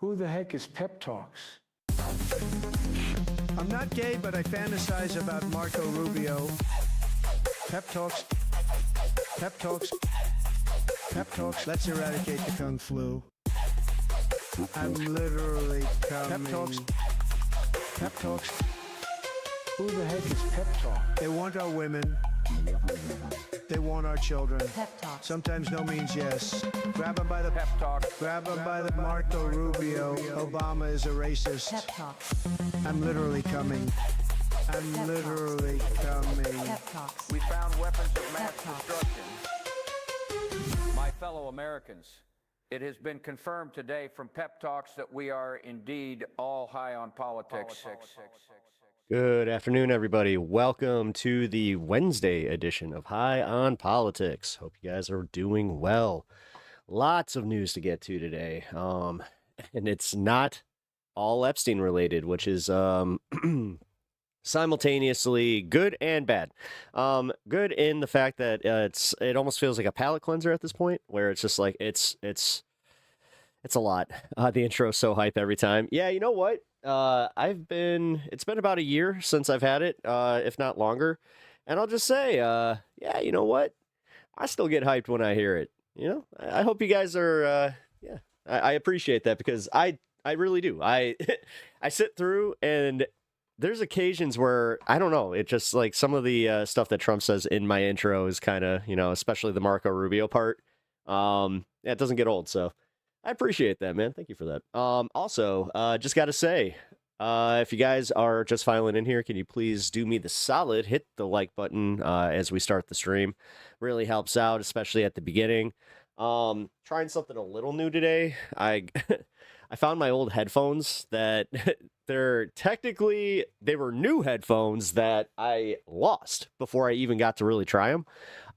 Who the heck is Pep Talks? I'm not gay, but I fantasize about Marco Rubio. Pep Talks. Pep Talks. Pep Talks. Let's eradicate the Kung Flu. I'm literally coming. Pep Talks. Pep Talks. Who the heck is Pep Talk? They want our women. They want our children. Pep Talks. Sometimes no means yes. Grab them by the Pep Talk. Grab them by the Marco Rubio. Obama is a racist. Pep Talks. I'm literally coming. I'm Pep literally coming. Pep Talks. We found weapons of mass Pep Talks. destruction. My fellow Americans, it has been confirmed today from Pep Talks that we are indeed all high on politics. Good afternoon, everybody. Welcome to the Wednesday edition of High on Politics. Hope you guys are doing well. Lots of news to get to today. And it's not all Epstein related, which is simultaneously good and bad. Good in the fact that it almost feels like a palate cleanser at this point, where it's just like it's a lot. The intro is so hype every time. Yeah, you know what? It's been about a year since I've had it, if not longer. And I'll just say, yeah, you know what? I still get hyped when I hear it. You know, I hope you guys are, I appreciate that because I really do. I sit through and there's occasions where, I don't know, it just like some of the stuff that Trump says in my intro is kind of, you know, especially the Marco Rubio part. It doesn't get old. So I appreciate that, man. Thank you for that. Also, just got to say, if you guys are just filing in here, can you please do me the solid, hit the like button as we start the stream. Really helps out, especially at the beginning. Trying something a little new today. I found my old headphones that they were new headphones that I lost before I even got to really try them.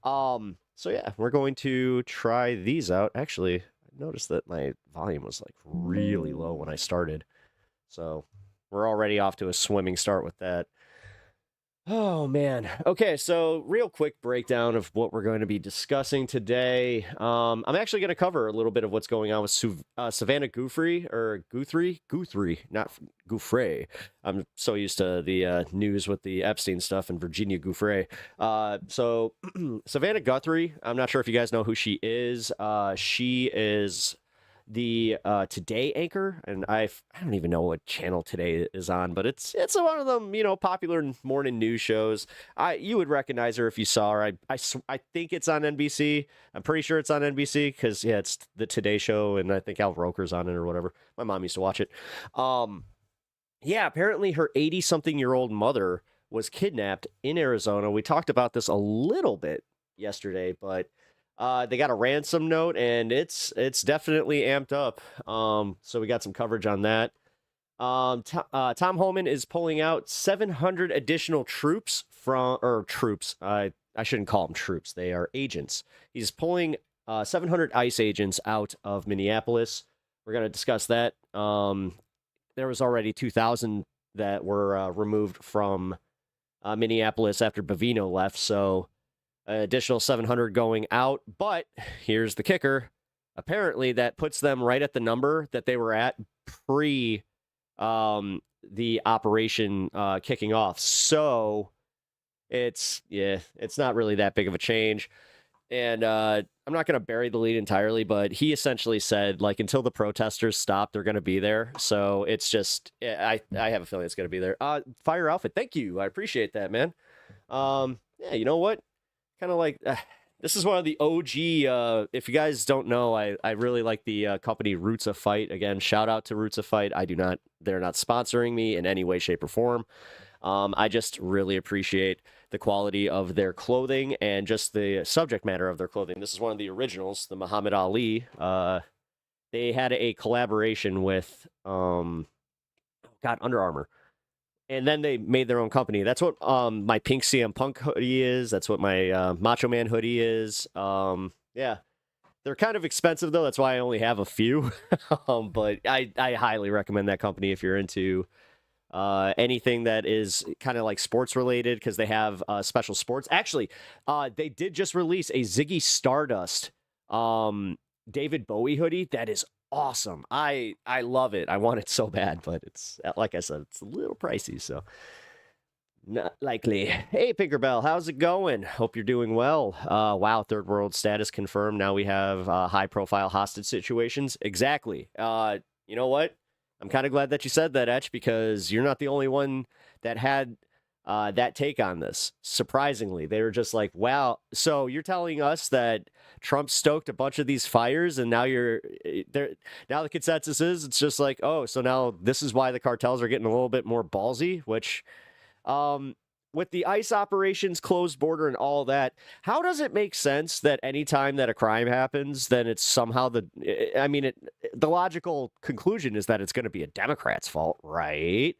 So yeah, we're going to try these out. Actually, noticed that my volume was like really low when I started. So we're already off to a swimming start with that. Oh man. Okay, so real quick breakdown of what we're going to be discussing today. I'm actually going to cover a little bit of what's going on with Savannah Guthrie, not Giuffre. I'm so used to the news with the Epstein stuff and Virginia Giuffre. So Savannah Guthrie, I'm not sure if you guys know who she is. She is the Today anchor, and I don't even know what channel Today is on, but it's one of them, you know, popular morning news shows. You would recognize her if you saw her. I think it's on NBC. I'm pretty sure it's on NBC because yeah, it's the Today Show, and I think Al Roker's on it or whatever. My mom used to watch it. Yeah, apparently her 80-something-year-old mother was kidnapped in Arizona. We talked about this a little bit yesterday, but they got a ransom note, and it's definitely amped up. So we got some coverage on that. Tom Homan is pulling out 700 additional troops. I shouldn't call them troops. They are agents. He's pulling 700 ICE agents out of Minneapolis. We're going to discuss that. There was already 2,000 that were removed from Minneapolis after Bavino left, so additional 700 going out, but here's the kicker. Apparently, that puts them right at the number that they were at pre the operation kicking off. So it's not really that big of a change. And I'm not going to bury the lead entirely, but he essentially said, like, until the protesters stop, they're going to be there. So it's just, I have a feeling it's going to be there. Fire Outfit, thank you. I appreciate that, man. Yeah, you know what? Kind of like, this is one of the OG, if you guys don't know, I really like the company Roots of Fight. Again, shout out to Roots of Fight. They're not sponsoring me in any way, shape, or form. I just really appreciate the quality of their clothing and just the subject matter of their clothing. This is one of the originals, the Muhammad Ali. They had a collaboration with, Under Armour. And then they made their own company. That's what my pink CM Punk hoodie is. That's what my Macho Man hoodie is. Yeah. They're kind of expensive, though. That's why I only have a few. But I highly recommend that company if you're into anything that is kind of like sports related, because they have special sports. Actually, they did just release a Ziggy Stardust David Bowie hoodie that is awesome. I love it. I want it so bad, but it's like I said, it's a little pricey, so not likely. Hey, Pinkerbell, how's it going? Hope you're doing well. Wow, third world status confirmed. Now we have high-profile hostage situations. Exactly. You know what? I'm kind of glad that you said that, Etch, because you're not the only one that had that take on this. Surprisingly, they were just like, wow. So you're telling us that Trump stoked a bunch of these fires, and now you're there. Now the consensus is it's just like, oh, so now this is why the cartels are getting a little bit more ballsy, which. With the ICE operations, closed border, and all that, how does it make sense that anytime that a crime happens, then it's somehow the logical conclusion is that it's going to be a Democrat's fault, right?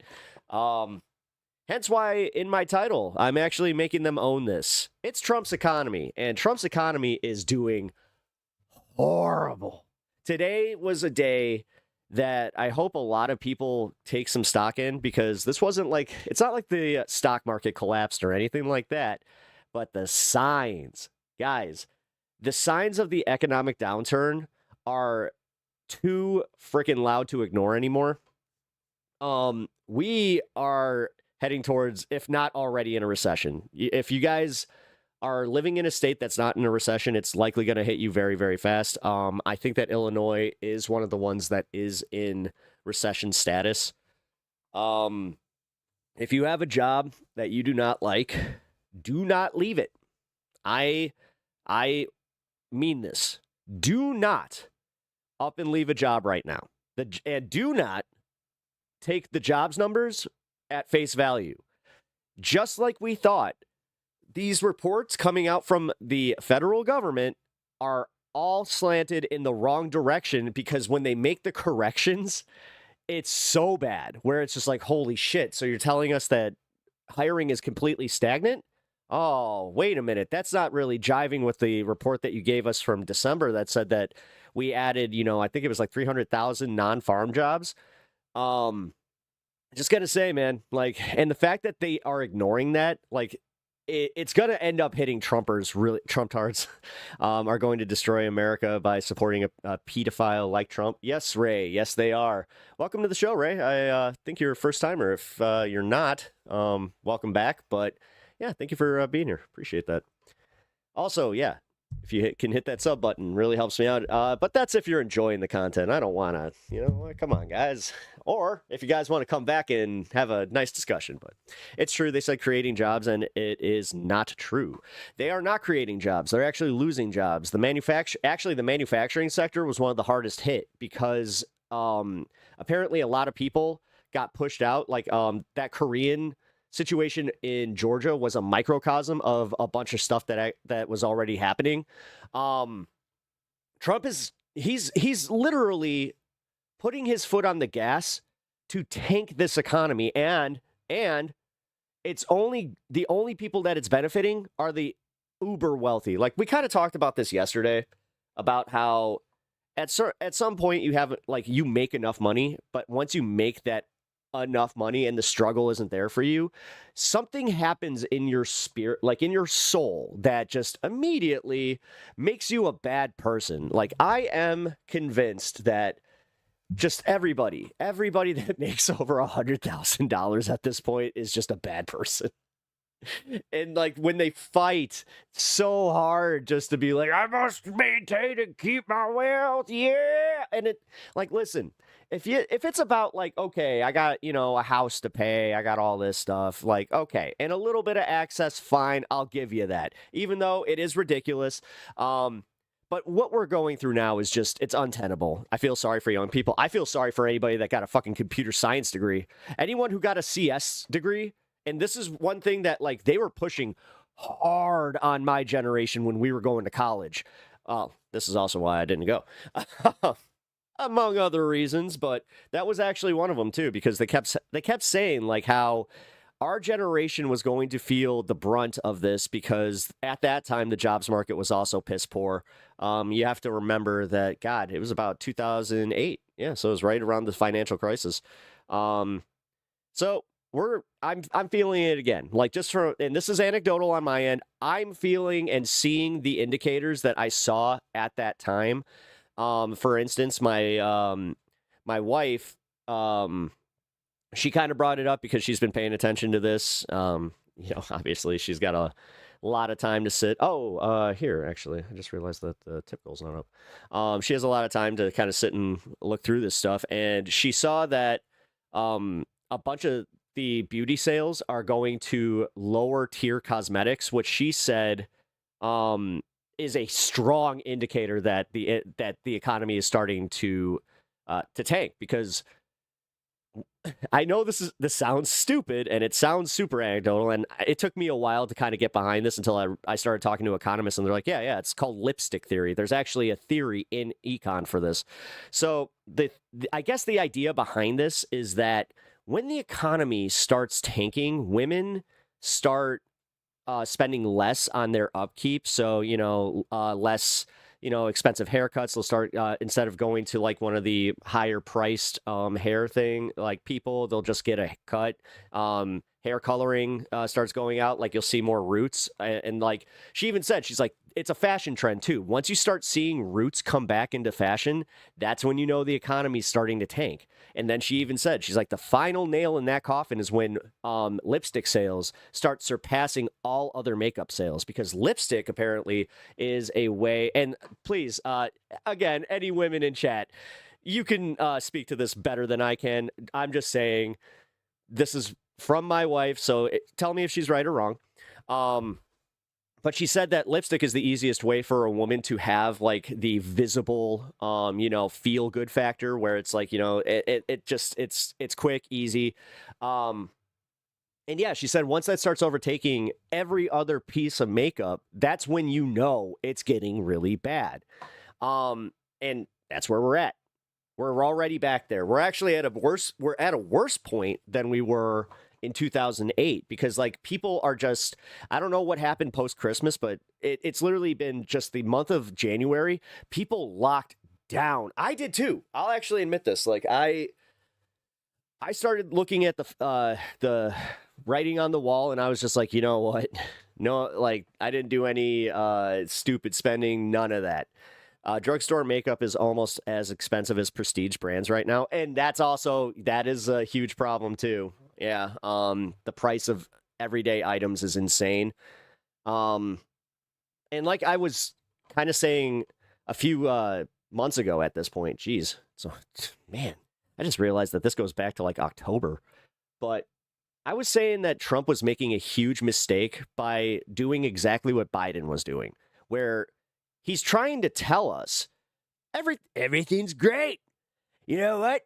Hence why in my title, I'm actually making them own this. It's Trump's economy, and Trump's economy is doing horrible. Today was a day that I hope a lot of people take some stock in, because this wasn't like, it's not like the stock market collapsed or anything like that, but the signs, guys, the signs of the economic downturn are too freaking loud to ignore anymore. We are heading towards, if not already in a recession. If you guys are living in a state that's not in a recession, it's likely going to hit you very, very fast. I think that Illinois is one of the ones that is in recession status. If you have a job that you do not like, do not leave it. I mean this. Do not up and leave a job right now. And do not take the jobs numbers at face value. Just like we thought, these reports coming out from the federal government are all slanted in the wrong direction, because when they make the corrections, it's so bad where it's just like, holy shit. So you're telling us that hiring is completely stagnant? Oh, wait a minute. That's not really jiving with the report that you gave us from December that said that we added, I think it was like 300,000 non-farm jobs. Just gotta say, man, and the fact that they are ignoring that, it's going to end up hitting Trumpers. Really, Trump-tards are going to destroy America by supporting a pedophile like Trump. Yes, Ray. Yes, they are. Welcome to the show, Ray. I think you're a first-timer. If you're not, welcome back. But, yeah, thank you for being here. Appreciate that. Also, yeah, if you can hit that sub button, really helps me out. But that's if you're enjoying the content. I don't want to, come on, guys. Or if you guys want to come back and have a nice discussion. But it's true. They said creating jobs, and it is not true. They are not creating jobs. They're actually losing jobs. The manufacturing sector was one of the hardest hit, because apparently a lot of people got pushed out. That Korean situation in Georgia was a microcosm of a bunch of stuff that was already happening. Trump he's literally putting his foot on the gas to tank this economy, and it's the only people that it's benefiting are the uber wealthy. We kind of talked about this yesterday, about how at some point you make enough money, but once you make that enough money and the struggle isn't there for you, something happens in your spirit, in your soul, that just immediately makes you a bad person. I am convinced that just everybody that makes over $100,000 at this point is just a bad person. And when they fight so hard just to be like, I must maintain and keep my wealth, yeah. And it listen, if it's about okay, I got a house to pay, I got all this stuff, okay, and a little bit of access, fine, I'll give you that, even though it is ridiculous. But what we're going through now is just, it's untenable. I feel sorry for young people. I feel sorry for anybody that got a fucking computer science degree. Anyone who got a CS degree. And this is one thing that they were pushing hard on my generation when we were going to college. This is also why I didn't go, among other reasons. But that was actually one of them too, because they kept saying how our generation was going to feel the brunt of this, because at that time the jobs market was also piss poor. You have to remember that, God, it was about 2008. Yeah, so it was right around the financial crisis. So I'm feeling it again. And this is anecdotal on my end, I'm feeling and seeing the indicators that I saw at that time. For instance, my wife, she kind of brought it up because she's been paying attention to this. Obviously she's got a lot of time to sit. Oh, here, actually, I just realized that the tip goal's not up. She has a lot of time to kind of sit and look through this stuff. And she saw that a bunch of the beauty sales are going to lower tier cosmetics, which she said is a strong indicator that the economy is starting to tank, because I know this sounds stupid and it sounds super anecdotal, and it took me a while to kind of get behind this until I started talking to economists, and they're like, yeah, it's called lipstick theory. There's actually a theory in econ for this. So I guess the idea behind this is that when the economy starts tanking, women start spending less on their upkeep. So, less, expensive haircuts. They'll start, instead of going to like one of the higher priced hair thing, like people, they'll just get a cut. Hair coloring starts going out. Like you'll see more roots. And like she even said, she's like, it's a fashion trend too. Once you start seeing roots come back into fashion, that's when you know the economy's starting to tank. And then she even said, she's like, the final nail in that coffin is when lipstick sales start surpassing all other makeup sales, because lipstick apparently is a way. And please, again, any women in chat, you can speak to this better than I can. I'm just saying this is from my wife, so tell me if she's right or wrong. But she said that lipstick is the easiest way for a woman to have like the visible, feel good factor, where it's like, it's quick, easy. And yeah, she said once that starts overtaking every other piece of makeup, that's when it's getting really bad. And that's where we're at. We're already back there. We're actually at a worse point than we were in 2008, because like people are just, I don't know what happened post Christmas, but it's literally been just the month of January. People locked down. I did too. I'll actually admit this. Like I started looking at the writing on the wall, and I was just like, you know what? No, like I didn't do any stupid spending, none of that. Drugstore makeup is almost as expensive as prestige brands right now, and that is a huge problem too. Yeah, the price of everyday items is insane. And like I was kind of saying a few months ago at this point, geez, so man, I just realized that this goes back to like October. But I was saying that Trump was making a huge mistake by doing exactly what Biden was doing, where he's trying to tell us everything's great. You know what?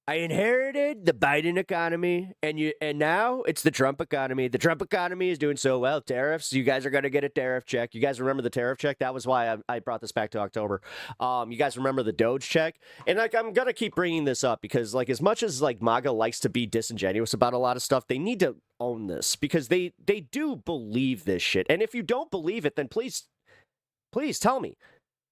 I inherited the Biden economy, and now it's the Trump economy. The Trump economy is doing so well. Tariffs, you guys are going to get a tariff check. You guys remember the tariff check? That was why I brought this back to October. You guys remember the Doge check? And like I'm going to keep bringing this up because like as much as like MAGA likes to be disingenuous about a lot of stuff, they need to own this because they do believe this shit. And if you don't believe it, then please tell me.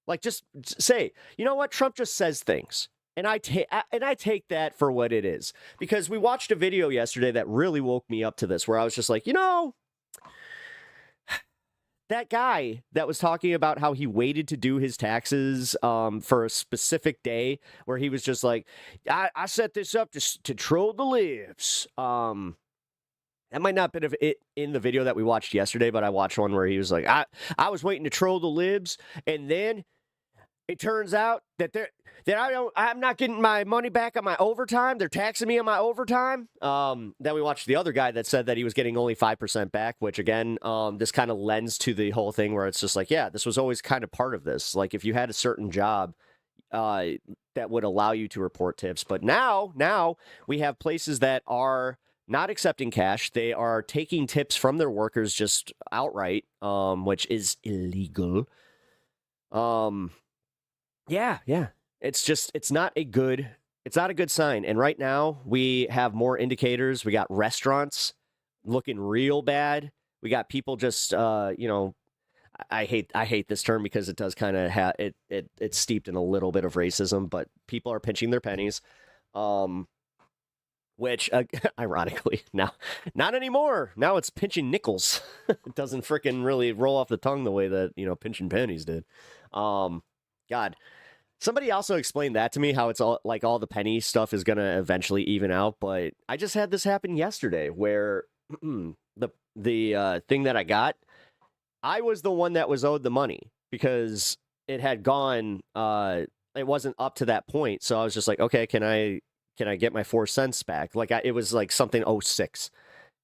Like just say, you know what? Trump just says things. And I take that for what it is, because we watched a video yesterday that really woke me up to this, where I was just like, that guy that was talking about how he waited to do his taxes for a specific day, where he was just like, I set this up to troll the libs. That might not have been it in the video that we watched yesterday, but I watched one where he was like, I was waiting to troll the libs, and then it turns out that I'm not getting my money back on my overtime. They're taxing me on my overtime. Then we watched the other guy that said that he was getting only 5% back, which again, this kind of lends to the whole thing where it's just like, yeah, this was always kind of part of this. Like if you had a certain job that would allow you to report tips. But now we have places that are not accepting cash. They are taking tips from their workers just outright, which is illegal. Yeah. It's not a good sign. And right now we have more indicators. We got restaurants looking real bad. We got people just, I hate this term because it does kind of it's steeped in a little bit of racism, but people are pinching their pennies. Which, ironically, now, not anymore. Now it's pinching nickels. It doesn't freaking really roll off the tongue the way that, pinching pennies did. God. Somebody also explained that to me, how it's all like all the penny stuff is gonna eventually even out. But I just had this happen yesterday where the thing that I got, I was the one that was owed the money because it had gone. It wasn't up to that point, so I was just like, okay, can I get my 4 cents back? Like it was like something 06,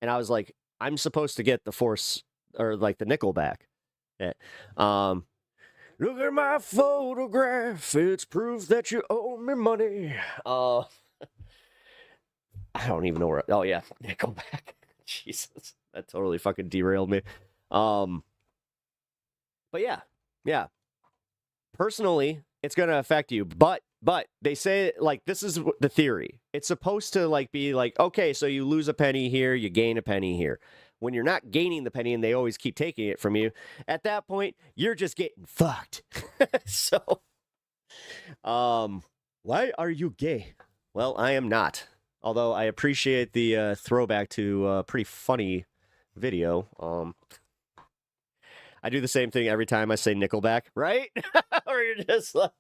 and I was like, I'm supposed to get the the nickel back. Yeah. Look at my photograph. It's proof that you owe me money. I don't even know where. Oh yeah, Nickelback. Jesus, that totally fucking derailed me. But yeah. Personally, it's gonna affect you. But they say like this is the theory. It's supposed to like be like, okay, so you lose a penny here, you gain a penny here. When you're not gaining the penny and they always keep taking it from you, at that point, you're just getting fucked. So, why are you gay? Well, I am not. Although I appreciate the throwback to a pretty funny video. I do the same thing every time I say Nickelback, right? Or you're just like...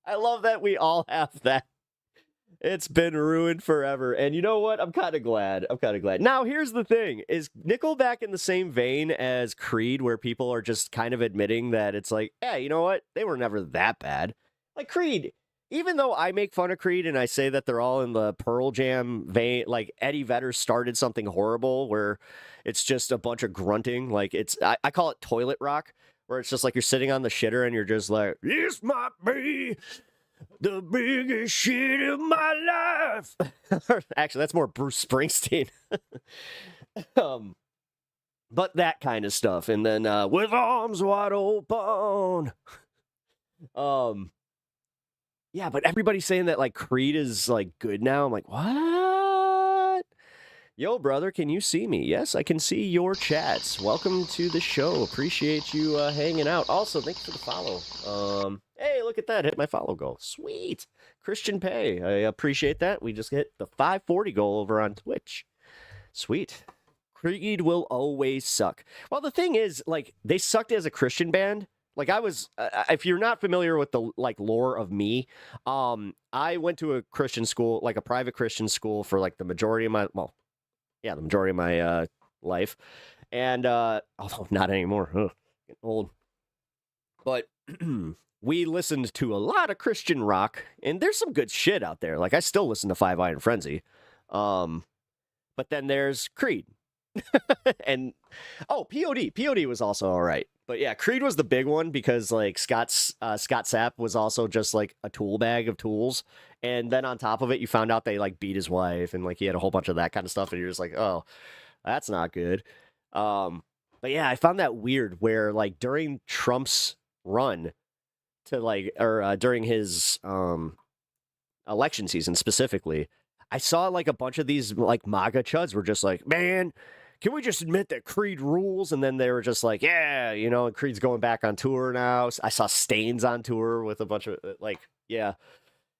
I love that we all have that. It's been ruined forever. And you know what? I'm kind of glad. Now, here's the thing. Is Nickelback in the same vein as Creed, where people are just kind of admitting that it's like, yeah, you know what? They were never that bad. Like Creed, even though I make fun of Creed and I say that they're all in the Pearl Jam vein, like Eddie Vedder started something horrible where it's just a bunch of grunting. Like I call it toilet rock, where it's just like you're sitting on the shitter and you're just like, this might be the biggest shit of my life. Actually, that's more Bruce Springsteen. But that kind of stuff. And then with arms wide open. Yeah, but everybody's saying that like Creed is like good now. I'm like, what? Yo, brother, can you see me? Yes, I can see your chats. Welcome to the show. Appreciate you hanging out. Also, thank you for the follow. Hey, look at that. Hit my follow goal. Sweet. Christian Pay. I appreciate that. We just hit the 540 goal over on Twitch. Sweet. Creed will always suck. Well, the thing is, like, they sucked as a Christian band. Like, I was, if you're not familiar with the, like, lore of me, I went to a Christian school, like a private Christian school for, like, the majority of my life. And, although not anymore. Ugh, getting old. But we listened to a lot of Christian rock, and there's some good shit out there. Like, I still listen to Five Iron Frenzy. But then there's Creed. And, POD was also all right. But yeah, Creed was the big one because, like, Scott Sapp was also just, like, a tool bag of tools. And then on top of it, you found out they, like, beat his wife, and, like, he had a whole bunch of that kind of stuff, and you're just like, oh, that's not good. But yeah, I found that weird where, like, during Trump's run to, like, or during his election season specifically, I saw, like, a bunch of these, like, MAGA chuds were just like, man, can we just admit that Creed rules? And then they were just like, yeah, you know, and Creed's going back on tour now. I saw Stains on tour with a bunch of, like, yeah.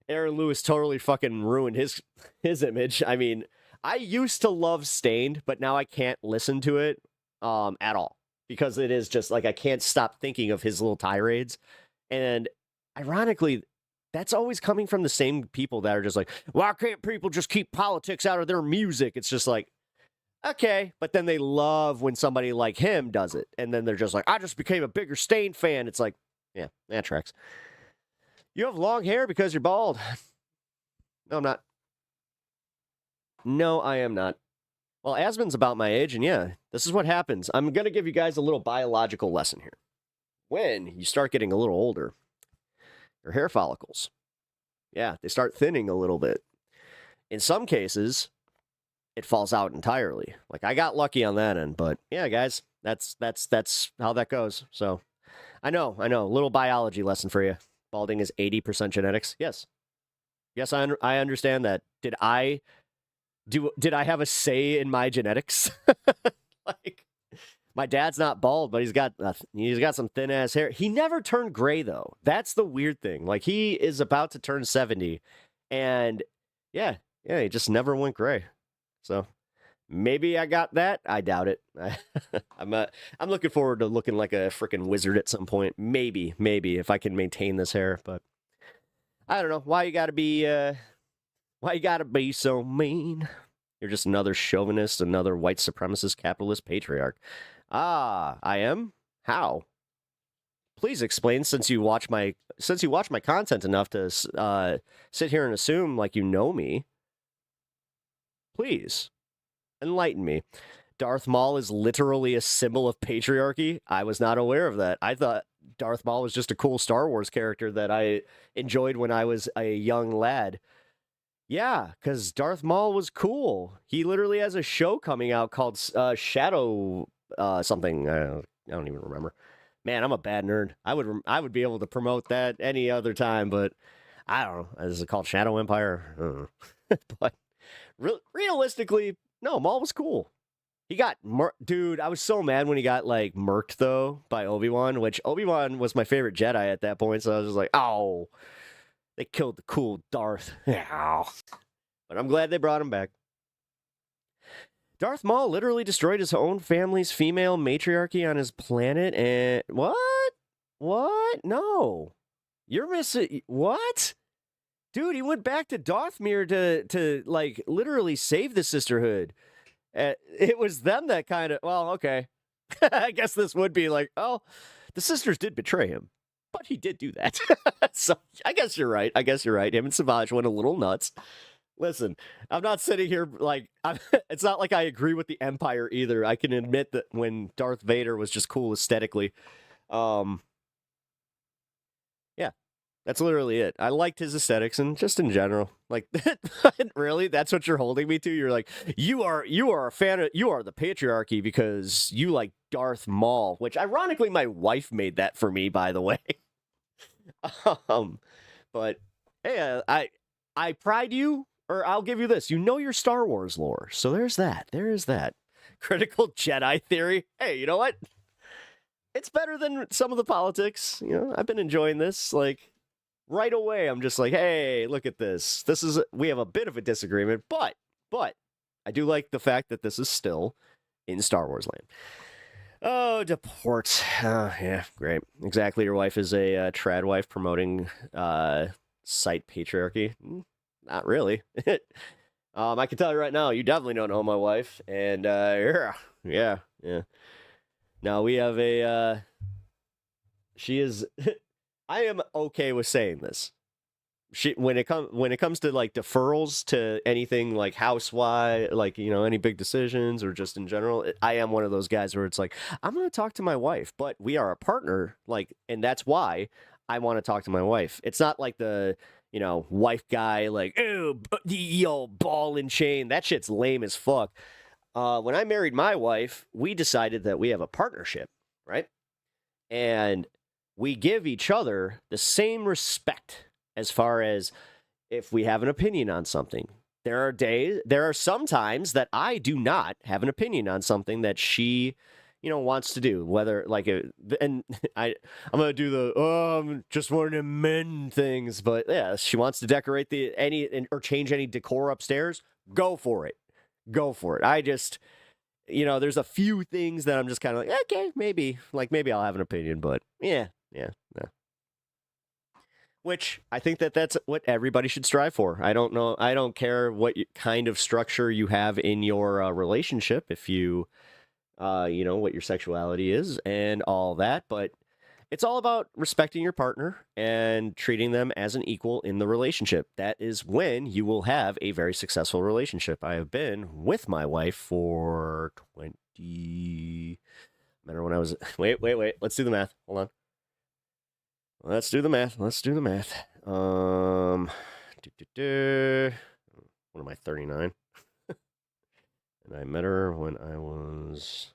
Aaron Lewis totally fucking ruined his image. I mean, I used to love Stained, but now I can't listen to it at all. Because it is just, like, I can't stop thinking of his little tirades. And ironically, that's always coming from the same people that are just like, why can't people just keep politics out of their music? It's just like, okay, but then they love when somebody like him does it. And then they're just like, I just became a bigger Stain fan. It's like, yeah, that tracks. You have long hair because you're bald. No, I'm not. No, I am not. Well, Asmon's about my age, and yeah, this is what happens. I'm going to give you guys a little biological lesson here. When you start getting a little older, your hair follicles, yeah, they start thinning a little bit. In some cases, it falls out entirely. Like, I got lucky on that end, but yeah, guys, that's how that goes. So, I know, little biology lesson for you. Balding is 80% genetics. Yes, I understand that. Did I have a say in my genetics? Like, my dad's not bald, but he's got some thin ass hair. He never turned gray though. That's the weird thing. Like, he is about to turn 70, and yeah, he just never went gray. So Maybe I got that. I doubt it. I'm looking forward to looking like a freaking wizard at some point. Maybe if I can maintain this hair, but I don't know why you gotta be so mean. You're just another chauvinist, another white supremacist capitalist patriarch. Ah, I am? How? Please explain, since you watch my content enough to sit here and assume like you know me. Please enlighten me. Darth Maul is literally a symbol of patriarchy. I was not aware of that. I thought Darth Maul was just a cool Star Wars character that I enjoyed when I was a young lad. Yeah, because Darth Maul was cool. He literally has a show coming out called Shadow something. I don't even remember. Man, I'm a bad nerd. I would be able to promote that any other time, but I don't know. Is it called Shadow Empire? I don't know. But realistically, no, Maul was cool. He got dude, I was so mad when he got like murked though by Obi-Wan, which Obi-Wan was my favorite Jedi at that point, so I was just like, oh, they killed the cool Darth. Ow. But I'm glad they brought him back. Darth Maul literally destroyed his own family's female matriarchy on his planet, and what? No. You're missing what? Dude, he went back to Darthmere to like literally save the sisterhood. It was them that kind of, well, okay. I guess this would be like, oh, the sisters did betray him, but he did do that. So I guess you're right. Him and Savage went a little nuts. Listen, I'm not sitting here like, it's not like I agree with the Empire either. I can admit that when Darth Vader was just cool aesthetically. Yeah, that's literally it. I liked his aesthetics and just in general. Like, really? That's what you're holding me to? You're like, you are a fan of, you are the patriarchy because you like Darth Maul, which ironically my wife made that for me, by the way. But hey, I pride you, or I'll give you this. You know your Star Wars lore, so there's that. There is that. Critical Jedi theory. Hey, you know what? It's better than some of the politics. You know, I've been enjoying this. Like, right away, I'm just like, hey, look at this. We have a bit of a disagreement, but I do like the fact that this is still in Star Wars land. Oh, deport. Yeah, great. Exactly. Your wife is a trad wife promoting site patriarchy. Not really. I can tell you right now, you definitely don't know my wife. And yeah. Now we have she is, I am okay with saying this. When it comes to like deferrals to anything like house-wise, like, you know, any big decisions or just in general, I am one of those guys where it's like, I'm going to talk to my wife, but we are a partner, like, and that's why I want to talk to my wife. It's not like the, you know, wife guy, like, oh, yo, ball and chain. That shit's lame as fuck. When I married my wife, we decided that we have a partnership, right? And we give each other the same respect as far as if we have an opinion on something. There are some times that I do not have an opinion on something that she, you know, wants to do. Whether like, I'm gonna do the just one of them men things, but yeah, she wants to decorate or change any decor upstairs. Go for it. I just, you know, there's a few things that I'm just kind of like, okay, maybe I'll have an opinion, but yeah. Which I think that's what everybody should strive for. I don't know. I don't care what kind of structure you have in your relationship, if you, you know, what your sexuality is and all that, but it's all about respecting your partner and treating them as an equal in the relationship. That is when you will have a very successful relationship. I have been with my wife for 20... Remember when I was... Wait. Let's do the math. Hold on. Let's do the math. What am I, 39? And I met her when I was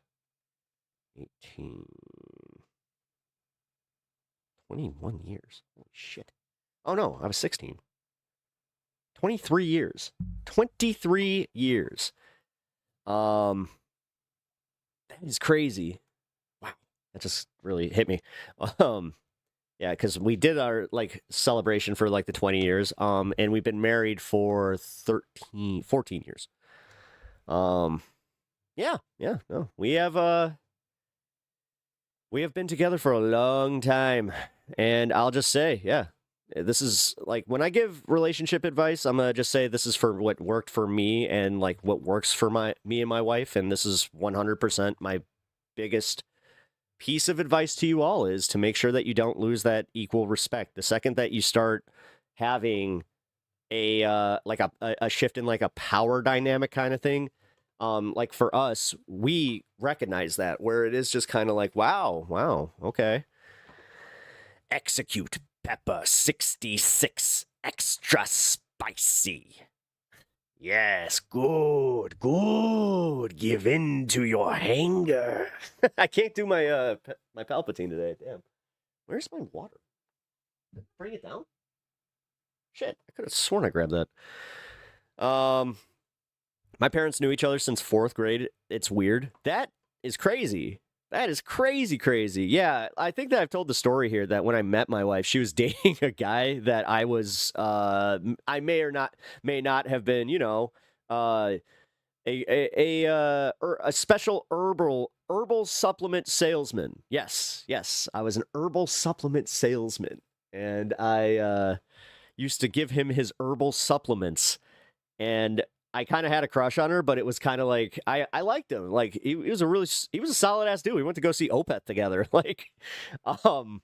18. 21 years. Holy shit. Oh no, I was 16. 23 years. 23 years. That is crazy. Wow. That just really hit me. Yeah, because we did our like celebration for like the 20 years. And we've been married for 14 years. Yeah, no. We have been together for a long time, and I'll just say, yeah, this is like when I give relationship advice, I'm gonna just say this is for what worked for me and like what works for me and my wife, and this is 100% my biggest piece of advice to you all is to make sure that you don't lose that equal respect. The second that you start having a shift in like a power dynamic kind of thing, like for us, we recognize that where it is just kind of like, wow, okay. Execute pepper 66 extra spicy. Yes, good. Give in to your hunger. I can't do my my Palpatine today. Damn. Where's my water? Bring it down. Shit, I could have sworn I grabbed that. My parents knew each other since 4th grade. It's weird. That is crazy. That is crazy. Yeah, I think that I've told the story here that when I met my wife, she was dating a guy that I was, I may not have been, you know, a special herbal supplement salesman. Yes, I was an herbal supplement salesman, and I used to give him his herbal supplements, and I kind of had a crush on her, but it was kind of like I liked him. Like he was a solid ass dude. We went to go see Opeth together. Like, and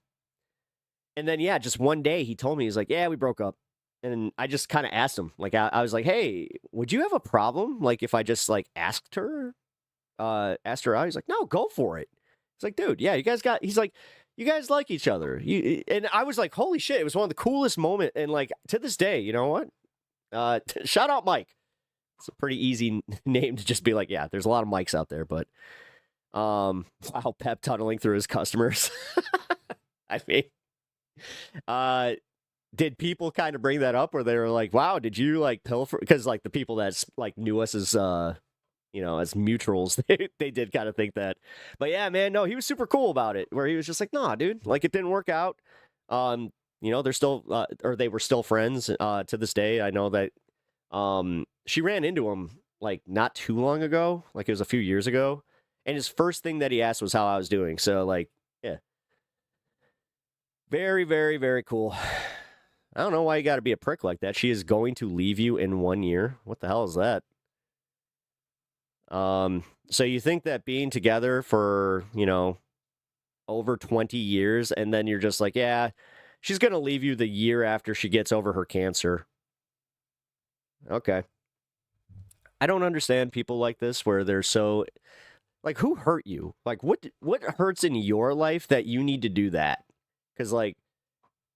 then yeah, just one day he told me, he's like, yeah, we broke up, and I just kind of asked him, like I was like, hey, would you have a problem like if I just like asked her out? He's like, no, go for it. It's like, dude, yeah, he's like, you guys like each other. And I was like, holy shit, it was one of the coolest moments, and like to this day, you know what? Shout out Mike. It's a pretty easy name to just be like, yeah, there's a lot of mics out there, but wow, Pep tunneling through his customers. I mean, did people kind of bring that up, or they were like, wow, did you like pilfer? Because like the people that like knew us as you know, as mutuals, they did kind of think that. But yeah, man, no, he was super cool about it, where he was just like, nah, dude, like it didn't work out. You know, they're still or they were still friends to this day. I know that she ran into him like not too long ago, like it was a few years ago, and his first thing that he asked was how I was doing. So like, yeah, very cool. I don't know why you got to be a prick like that. She is going to leave you in 1 year. What the hell is that? So you think that being together for, you know, over 20 years, and then you're just like, yeah, she's going to leave you the year after she gets over her cancer. Okay. I don't understand people like this where they're so like, who hurt you? Like what hurts in your life that you need to do that? Cuz like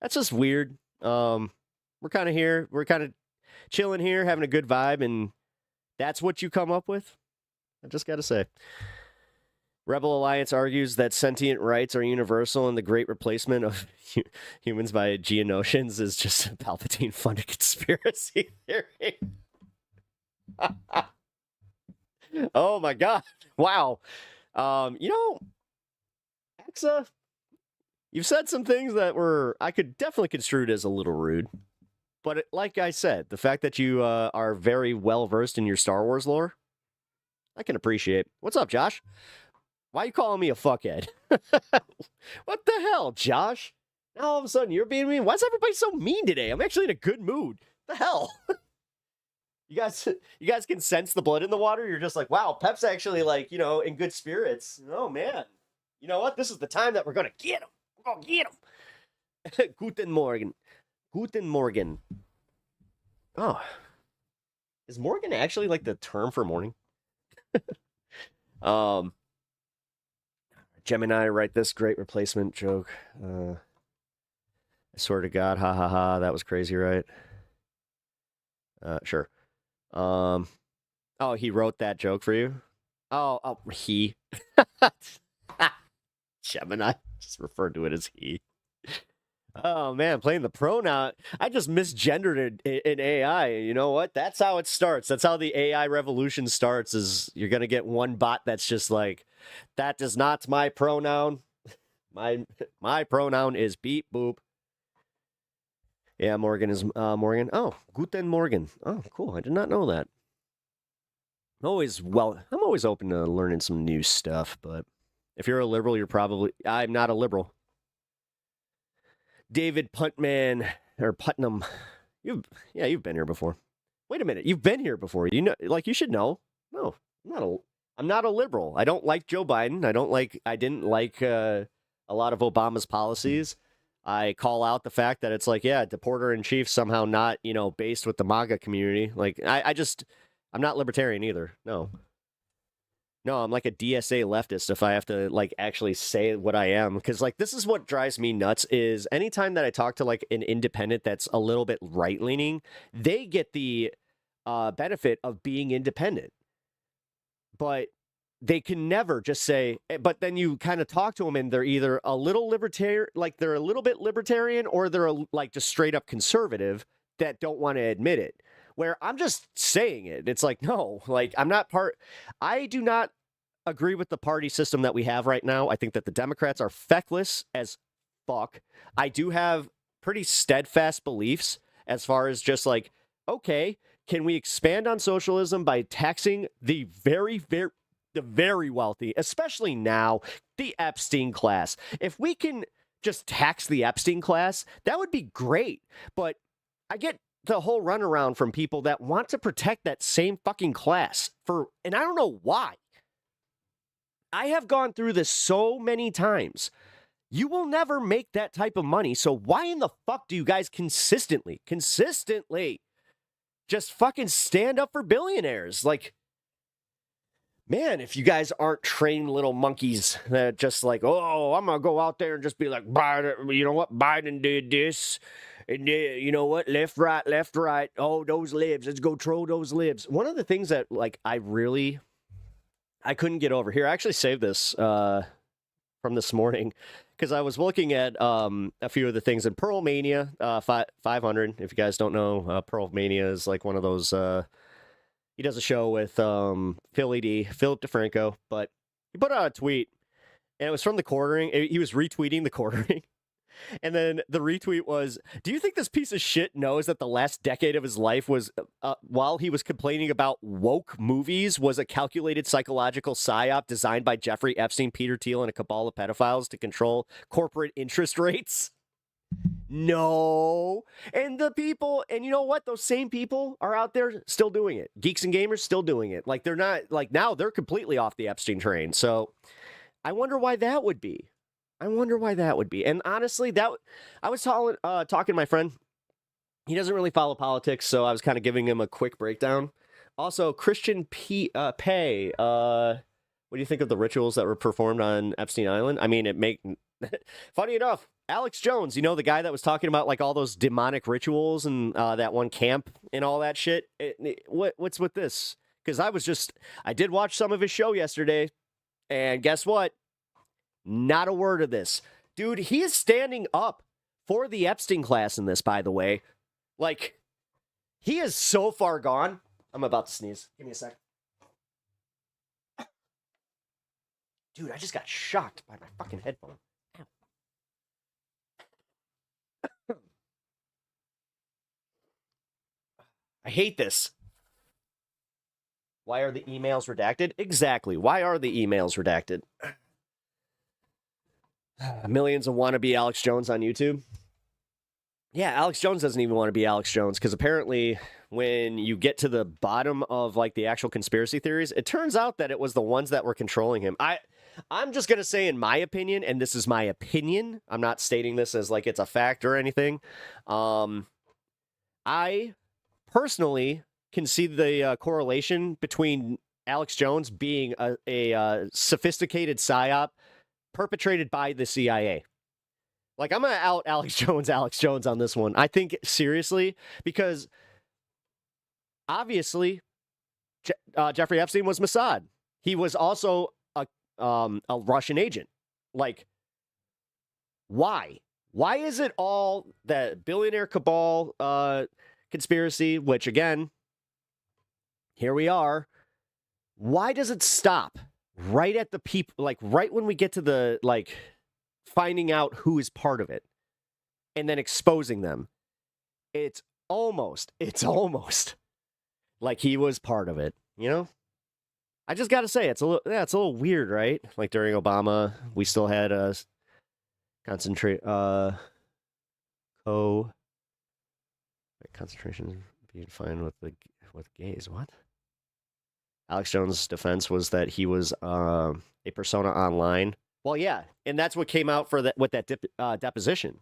that's just weird. We're kind of here, we're kind of chilling here, having a good vibe, and that's what you come up with? I just got to say. Rebel Alliance argues that sentient rights are universal, and the great replacement of humans by Geonosians is just a Palpatine-funded conspiracy theory. Oh my god. Wow. You know, Axa, you've said some things that I could definitely construe it as a little rude. But like I said, the fact that you are very well-versed in your Star Wars lore, I can appreciate. What's up, Josh? Why are you calling me a fuckhead? What the hell, Josh? Now all of a sudden you're being mean. Why is everybody so mean today? I'm actually in a good mood. The hell? You guys can sense the blood in the water. You're just like, wow, Pep's actually like, you know, in good spirits. Oh man, you know what? This is the time that we're gonna get him. We're gonna get him. Guten Morgen. Oh, is Morgan actually like the term for morning? Gemini, write this great replacement joke. I swear to God, ha ha ha, that was crazy, right? Sure. Oh, he wrote that joke for you? Oh, he. Gemini, just referred to it as he. Oh man, playing the pronoun. I just misgendered it in AI. You know what? That's how it starts. That's how the AI revolution starts, is you're going to get one bot that's just like, that is not my pronoun. My pronoun is beep boop. Yeah, Morgan is Morgan. Oh, Guten Morgen. Oh, cool. I did not know that. I'm always open to learning some new stuff, but if you're a liberal, I'm not a liberal. David Putnam, you've been here before. Wait a minute, you've been here before. You should know. No, I'm not a liberal. I don't like Joe Biden. I didn't like a lot of Obama's policies. I call out the fact that it's like, yeah, the Porter-in-Chief somehow not, based with the MAGA community. Like, I'm not libertarian either. No, I'm like a DSA leftist if I have to, like, actually say what I am. Because, like, this is what drives me nuts is anytime that I talk to, like, an independent that's a little bit right-leaning, they get the benefit of being independent. But they can never just say, but then you kind of talk to them and they're either a little libertarian, like they're a little bit libertarian, or they're like just straight up conservative that don't want to admit it. Where I'm just saying it. It's like, no, like I do not agree with the party system that we have right now. I think that the Democrats are feckless as fuck. I do have pretty steadfast beliefs as far as just like, okay, can we expand on socialism by taxing the very wealthy, especially now, the Epstein class? If we can just tax the Epstein class, that would be great. But I get the whole runaround from people that want to protect that same fucking class and I don't know why. I have gone through this so many times. You will never make that type of money. So why in the fuck do you guys consistently just fucking stand up for billionaires? Like, man, if you guys aren't trained little monkeys that just like, oh, I'm going to go out there and just be like, Biden, you know what? Biden did this. And you know what? Left, right. Oh, those libs. Let's go troll those libs. One of the things that like I couldn't get over here. I actually saved this from this morning because I was looking at a few of the things in Pearl Mania 500. If you guys don't know, Pearl Mania is like one of those. He does a show with Philip DeFranco, but he put out a tweet, and it was from the quartering. He was retweeting the quartering. And then the retweet was, do you think this piece of shit knows that the last decade of his life was, while he was complaining about woke movies, was a calculated psychological psyop designed by Jeffrey Epstein, Peter Thiel, and a cabal of pedophiles to control corporate interest rates? No. And the people, and you know what? Those same people are out there still doing it. Geeks and gamers still doing it. Like, they're not, like, now they're completely off the Epstein train. So I wonder why that would be. And honestly, I was talking to my friend. He doesn't really follow politics, so I was kind of giving him a quick breakdown. Also, Christian Pay. What do you think of the rituals that were performed on Epstein Island? I mean, funny enough, Alex Jones, you know, the guy that was talking about like all those demonic rituals and that one camp and all that shit. What's with this? Because I did watch some of his show yesterday, and guess what? Not a word of this. Dude, he is standing up for the Epstein class in this, by the way. Like, he is so far gone. I'm about to sneeze. Give me a sec. Dude, I just got shocked by my fucking headphone. Ow. I hate this. Why are the emails redacted? Exactly. Why are the emails redacted? Millions of wannabe Alex Jones on YouTube. Yeah, Alex Jones doesn't even want to be Alex Jones because apparently when you get to the bottom of like the actual conspiracy theories, it turns out that it was the ones that were controlling him. I'm just going to say in my opinion, and this is my opinion, I'm not stating this as like it's a fact or anything. I personally can see the correlation between Alex Jones being a sophisticated psyop perpetrated by the CIA. Like, I'm going to out Alex Jones on this one. I think seriously, because obviously Jeffrey Epstein was Mossad. He was also a Russian agent. Like, why? Why is it all the billionaire cabal conspiracy, which again, here we are. Why does it stop right at the people, like right when we get to the, like, finding out who is part of it and then exposing them? It's almost like he was part of it, you know? I just got to say, it's a little weird, right? Like during Obama, we still had a concentration being fine with gays. What? Alex Jones' defense was that he was a persona online. Well, yeah, and that's what came out for that with that deposition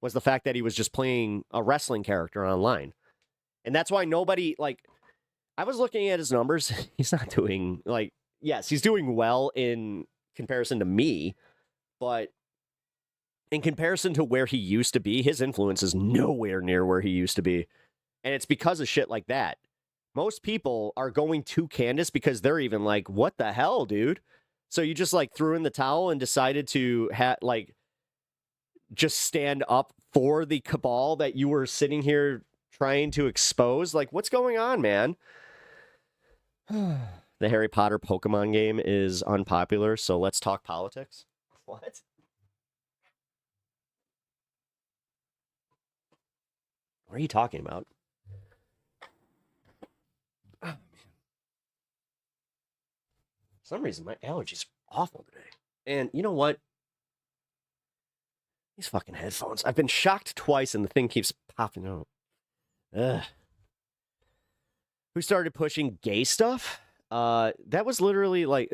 was the fact that he was just playing a wrestling character online, and that's why nobody like. I was looking at his numbers. He's not doing like yes, he's doing well in comparison to me, but in comparison to where he used to be, his influence is nowhere near where he used to be, and it's because of shit like that. Most people are going to Candace because they're even like, "What the hell, dude?" So you just like threw in the towel and decided to just stand up for the cabal that you were sitting here trying to expose. Like, what's going on, man? The Harry Potter Pokemon game is unpopular, so let's talk politics. What? What are you talking about? Oh, man. For some reason, my allergies are awful today. And you know what? These fucking headphones. I've been shocked twice and the thing keeps popping out. Ugh. Who started pushing gay stuff? That was literally like,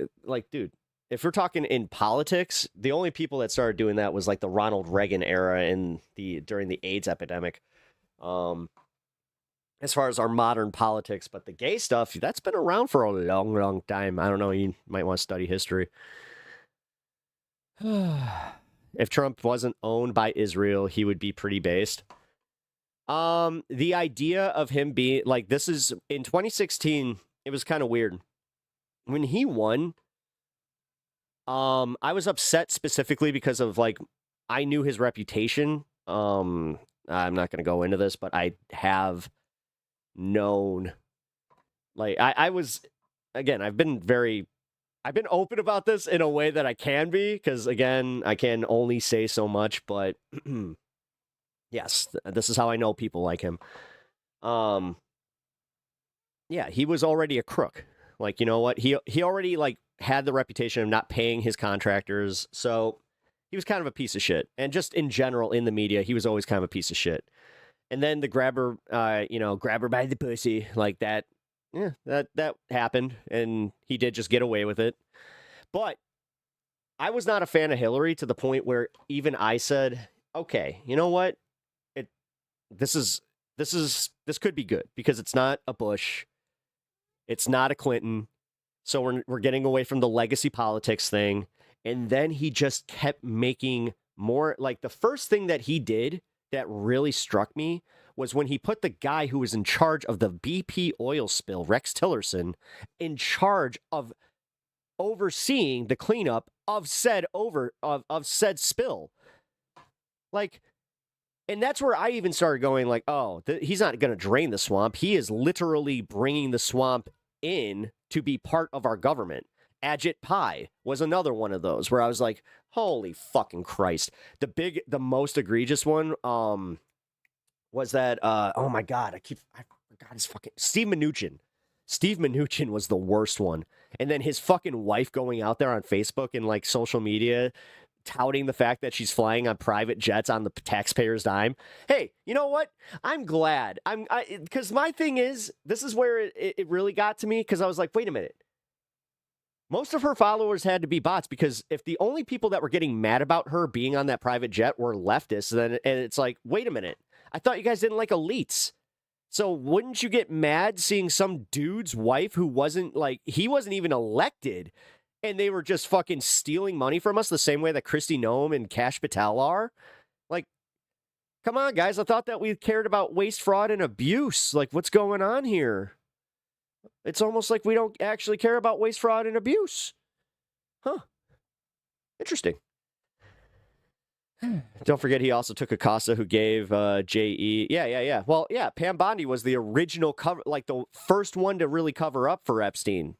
dude, if we're talking in politics, the only people that started doing that was like the Ronald Reagan era and during the AIDS epidemic. As far as our modern politics, but the gay stuff, that's been around for a long, long time. I don't know. You might want to study history. If Trump wasn't owned by Israel, he would be pretty based. The idea of him being like, this is in 2016, it was kind of weird. When he won, I was upset specifically because of like, I knew his reputation. I'm not going to go into this, but I have known, like, I was, again, I've been open about this in a way that I can be, because again, I can only say so much, but yes, this is how I know people like him. Yeah, he was already a crook. Like, you know what? He already like had the reputation of not paying his contractors, so he was kind of a piece of shit. And just in general in the media, he was always kind of a piece of shit. And then the grab her by the pussy, like that. Yeah, that happened, and he did just get away with it. But I was not a fan of Hillary to the point where even I said, okay, you know what? This could be good because it's not a Bush. It's not a Clinton. So we're getting away from the legacy politics thing. And then he just kept making more, like the first thing that he did that really struck me was when he put the guy who was in charge of the BP oil spill, Rex Tillerson, in charge of overseeing the cleanup of said spill. Like, and that's where I even started going like, oh, he's not going to drain the swamp. He is literally bringing the swamp in to be part of our government. Ajit Pai was another one of those where I was like, holy fucking Christ. The most egregious one was that, oh my God, I forgot his fucking, Steve Mnuchin. Steve Mnuchin was the worst one. And then his fucking wife going out there on Facebook and like social media touting the fact that she's flying on private jets on the taxpayer's dime. Hey, you know what? I'm glad. Because my thing is, this is where it really got to me, because I was like, wait a minute. Most of her followers had to be bots, because if the only people that were getting mad about her being on that private jet were leftists, then and it's like, wait a minute. I thought you guys didn't like elites. So wouldn't you get mad seeing some dude's wife who wasn't like, he wasn't even elected, and they were just fucking stealing money from us the same way that Kristi Noem and Kash Patel are? Like, come on, guys. I thought that we cared about waste, fraud, and abuse. Like, what's going on here? It's almost like we don't actually care about waste, fraud, and abuse. Huh. Interesting. Don't forget, he also took Acosta, who gave J.E. Yeah. Well, yeah, Pam Bondi was the original cover, like the first one to really cover up for Epstein.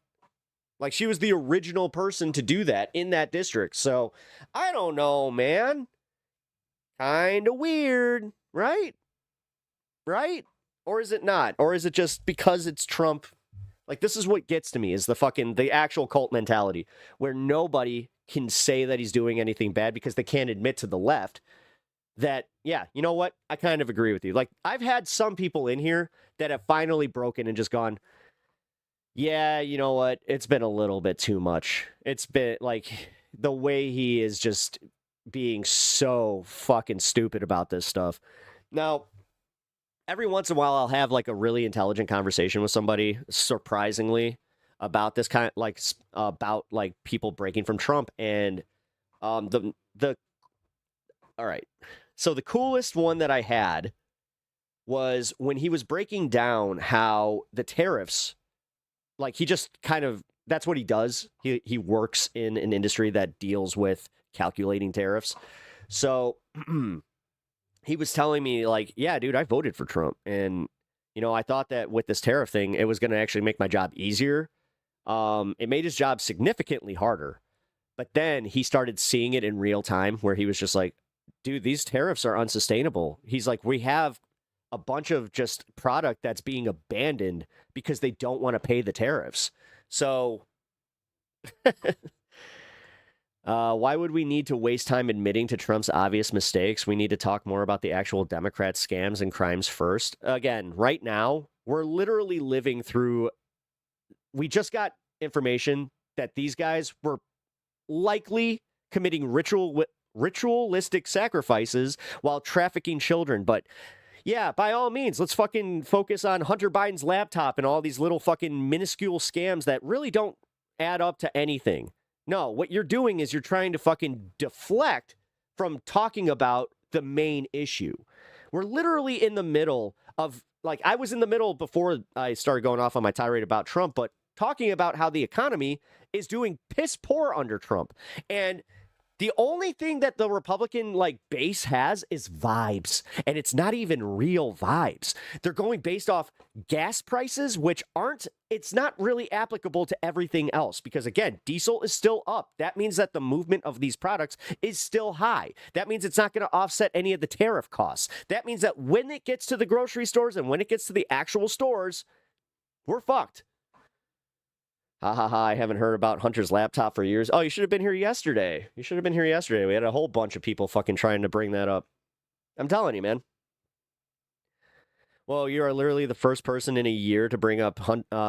Like, she was the original person to do that in that district. So, I don't know, man. Kind of weird, right? Right? Or is it not? Or is it just because it's Trump, Like, this is what gets to me, is the actual cult mentality, where nobody can say that he's doing anything bad because they can't admit to the left that, yeah, you know what? I kind of agree with you. Like, I've had some people in here that have finally broken and just gone, yeah, you know what? It's been a little bit too much. It's been, like, the way he is just being so fucking stupid about this stuff. Now, every once in a while, I'll have, like, a really intelligent conversation with somebody, surprisingly, about this kind of, like, about, like, people breaking from Trump. And all right. So the coolest one that I had was when he was breaking down how the tariffs, like, he just kind of, that's what he does. He works in an industry that deals with calculating tariffs. So he was telling me, like, yeah, dude, I voted for Trump. And, you know, I thought that with this tariff thing, it was going to actually make my job easier. It made his job significantly harder. But then he started seeing it in real time, where he was just like, dude, these tariffs are unsustainable. He's like, we have a bunch of just product that's being abandoned because they don't want to pay the tariffs. So why would we need to waste time admitting to Trump's obvious mistakes? We need to talk more about the actual Democrat scams and crimes first. Again, right now, we're literally living through, we just got information that these guys were likely committing ritualistic sacrifices while trafficking children. But yeah, by all means, let's fucking focus on Hunter Biden's laptop and all these little fucking minuscule scams that really don't add up to anything. No, what you're doing is you're trying to fucking deflect from talking about the main issue. We're literally in the middle of, like, I was in the middle before I started going off on my tirade about Trump, but talking about how the economy is doing piss poor under Trump. And the only thing that the Republican, like, base has is vibes, and it's not even real vibes. They're going based off gas prices, which it's not really applicable to everything else, because, again, diesel is still up. That means that the movement of these products is still high. That means it's not going to offset any of the tariff costs. That means that when it gets to the grocery stores and when it gets to the actual stores, we're fucked. Ha ha ha, I haven't heard about Hunter's laptop for years. Oh, you should have been here yesterday. You should have been here yesterday. We had a whole bunch of people fucking trying to bring that up. I'm telling you, man. Well, you are literally the first person in a year to bring up,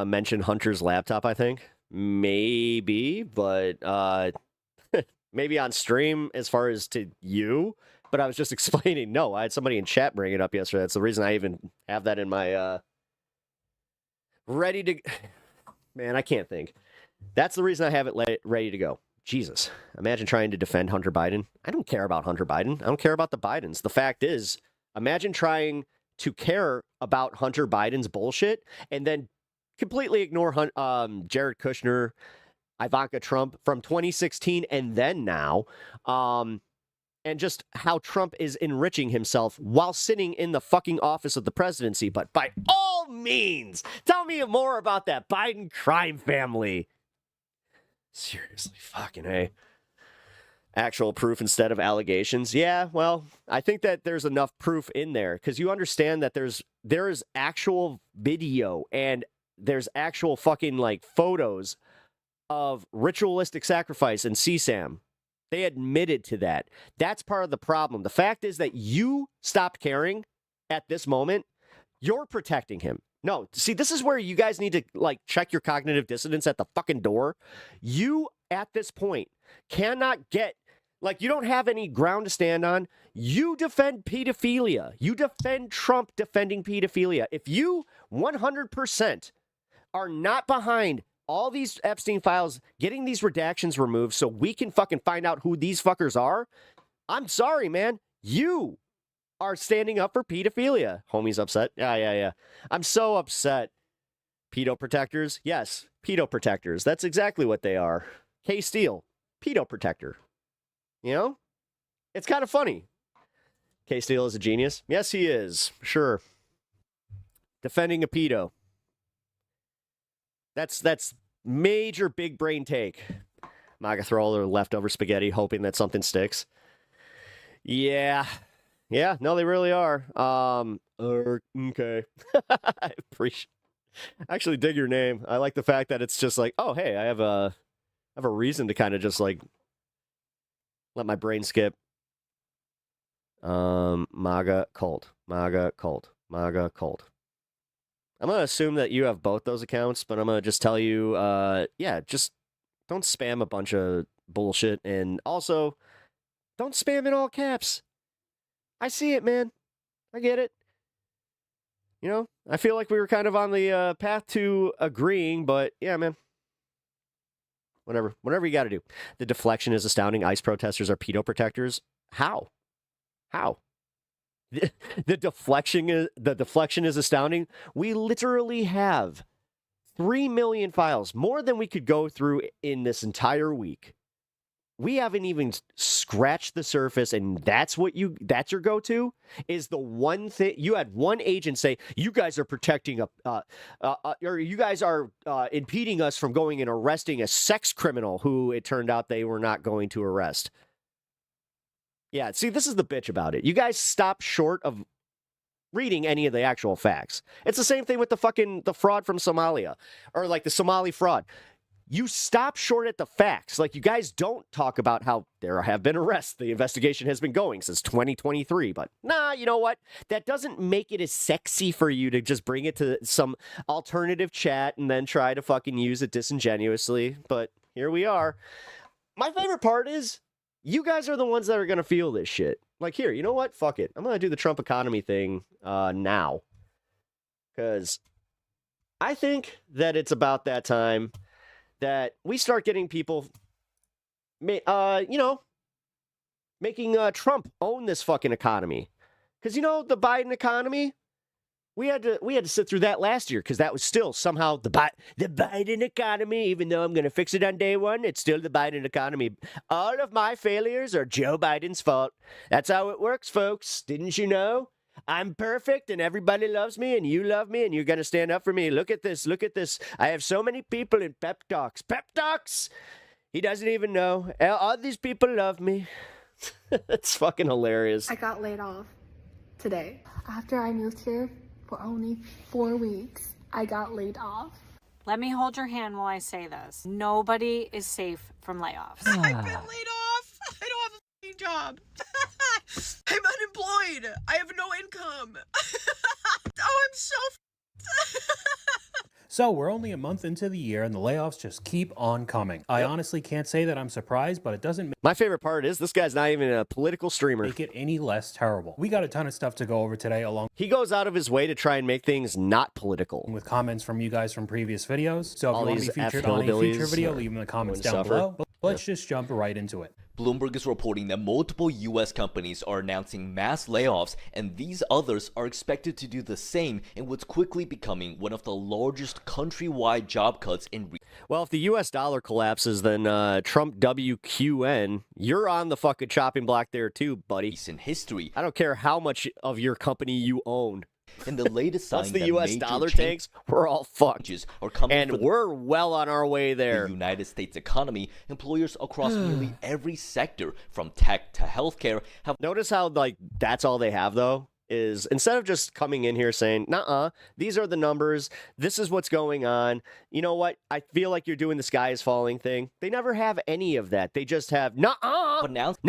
mention Hunter's laptop, I think. Maybe, but maybe on stream as far as to you. But I was just explaining, no, I had somebody in chat bring it up yesterday. That's the reason I even have that in my ready to... Man, I can't think. That's the reason I have it ready to go. Jesus. Imagine trying to defend Hunter Biden. I don't care about Hunter Biden. I don't care about the Bidens. The fact is, imagine trying to care about Hunter Biden's bullshit and then completely ignore Jared Kushner, Ivanka Trump from 2016 and then now, and just how Trump is enriching himself while sitting in the fucking office of the presidency. But by all means, tell me more about that Biden crime family. Seriously, fucking A. Actual proof instead of allegations. Yeah, well, I think that there's enough proof in there because you understand that there is actual video and there's actual fucking, like, photos of ritualistic sacrifice in CSAM. They admitted to that. That's part of the problem. The fact is that you stopped caring at this moment. You're protecting him. No, see, this is where you guys need to, like, check your cognitive dissonance at the fucking door. You, at this point, cannot get, like, you don't have any ground to stand on. You defend pedophilia. You defend Trump defending pedophilia. If you 100% are not behind all these Epstein files, getting these redactions removed so we can fucking find out who these fuckers are, I'm sorry, man. You are standing up for pedophilia. Homie's upset. Yeah. I'm so upset. Pedo protectors? Yes, pedo protectors. That's exactly what they are. K. Steele, pedo protector. You know? It's kind of funny. K. Steele is a genius. Yes, he is. Sure. Defending a pedo. That's major big brain take. MAGA throw all their leftover spaghetti, hoping that something sticks. Yeah, no, they really are. Okay. I appreciate. I actually dig your name. I like the fact that it's just like, oh, hey, I have a reason to kind of just like let my brain skip. MAGA cult, MAGA cult, MAGA cult. I'm gonna assume that you have both those accounts, but I'm gonna just tell you, yeah, just don't spam a bunch of bullshit, and also don't spam in all caps. I see it, man. I get it. You know, I feel like we were kind of on the path to agreeing, but yeah, man. Whatever you got to do. The deflection is astounding. ICE protesters are pedo protectors. How? The deflection is astounding. We literally have 3 million files, more than we could go through in this entire week. We haven't even scratched the surface, and that's your go-to, is the one thing. You had one agent say, you guys are protecting or you guys are impeding us from going and arresting a sex criminal who it turned out they were not going to arrest. Yeah, see, this is the bitch about it. You guys stop short of reading any of the actual facts. It's the same thing with the fraud from Somalia, or like the Somali fraud. You stop short at the facts. Like, you guys don't talk about how there have been arrests. The investigation has been going since 2023. But nah, you know what? That doesn't make it as sexy for you to just bring it to some alternative chat and then try to fucking use it disingenuously. But here we are. My favorite part is you guys are the ones that are going to feel this shit. Like, here, you know what? Fuck it. I'm going to do the Trump economy thing now. Because I think that it's about that time that we start getting people, making Trump own this fucking economy. Because, you know, the Biden economy, we had to sit through that last year, because that was still somehow the Biden economy. Even though I'm going to fix it on day one, it's still the Biden economy. All of my failures are Joe Biden's fault. That's how it works, folks. Didn't you know? I'm perfect and everybody loves me and you love me and you're going to stand up for me. Look at this. Look at this. I have so many people in pep talks. Pep talks? He doesn't even know. All these people love me. It's fucking hilarious. I got laid off today. After I moved here for only 4 weeks, I got laid off. Let me hold your hand while I say this. Nobody is safe from layoffs. I've been laid off. I don't have a f***ing job. I'm unemployed. I have no income. Oh, I'm so So we're only a month into the year and the layoffs just keep on coming. I honestly can't say that I'm surprised, but it doesn't My favorite part is this guy's not even a political streamer. make it any less terrible. We got a ton of stuff to go over today, along He goes out of his way to try and make things not political. with comments from you guys from previous videos. So if All you want to these be featured on a F-hillbillies future video, are leave them in the comments going down to suffer. below. But let's just jump right into it. Bloomberg is reporting that multiple U.S. companies are announcing mass layoffs, and these others are expected to do the same in what's quickly becoming one of the largest countrywide job cuts in Well, if the U.S. dollar collapses, then Trump WQN, you're on the fucking chopping block there too, buddy. recent history. I don't care how much of your company you own. And the latest sign Once the that U.S. major dollar tanks, we're all fucked. changes are coming And for the we're well on our way there. United States economy. Employers across nearly every sector, from tech to healthcare, have Notice how, like, that's all they have, though, is instead of just coming in here saying, nuh-uh, these are the numbers, this is what's going on, you know what, I feel like you're doing the sky is falling thing. They never have any of that. They just have, announced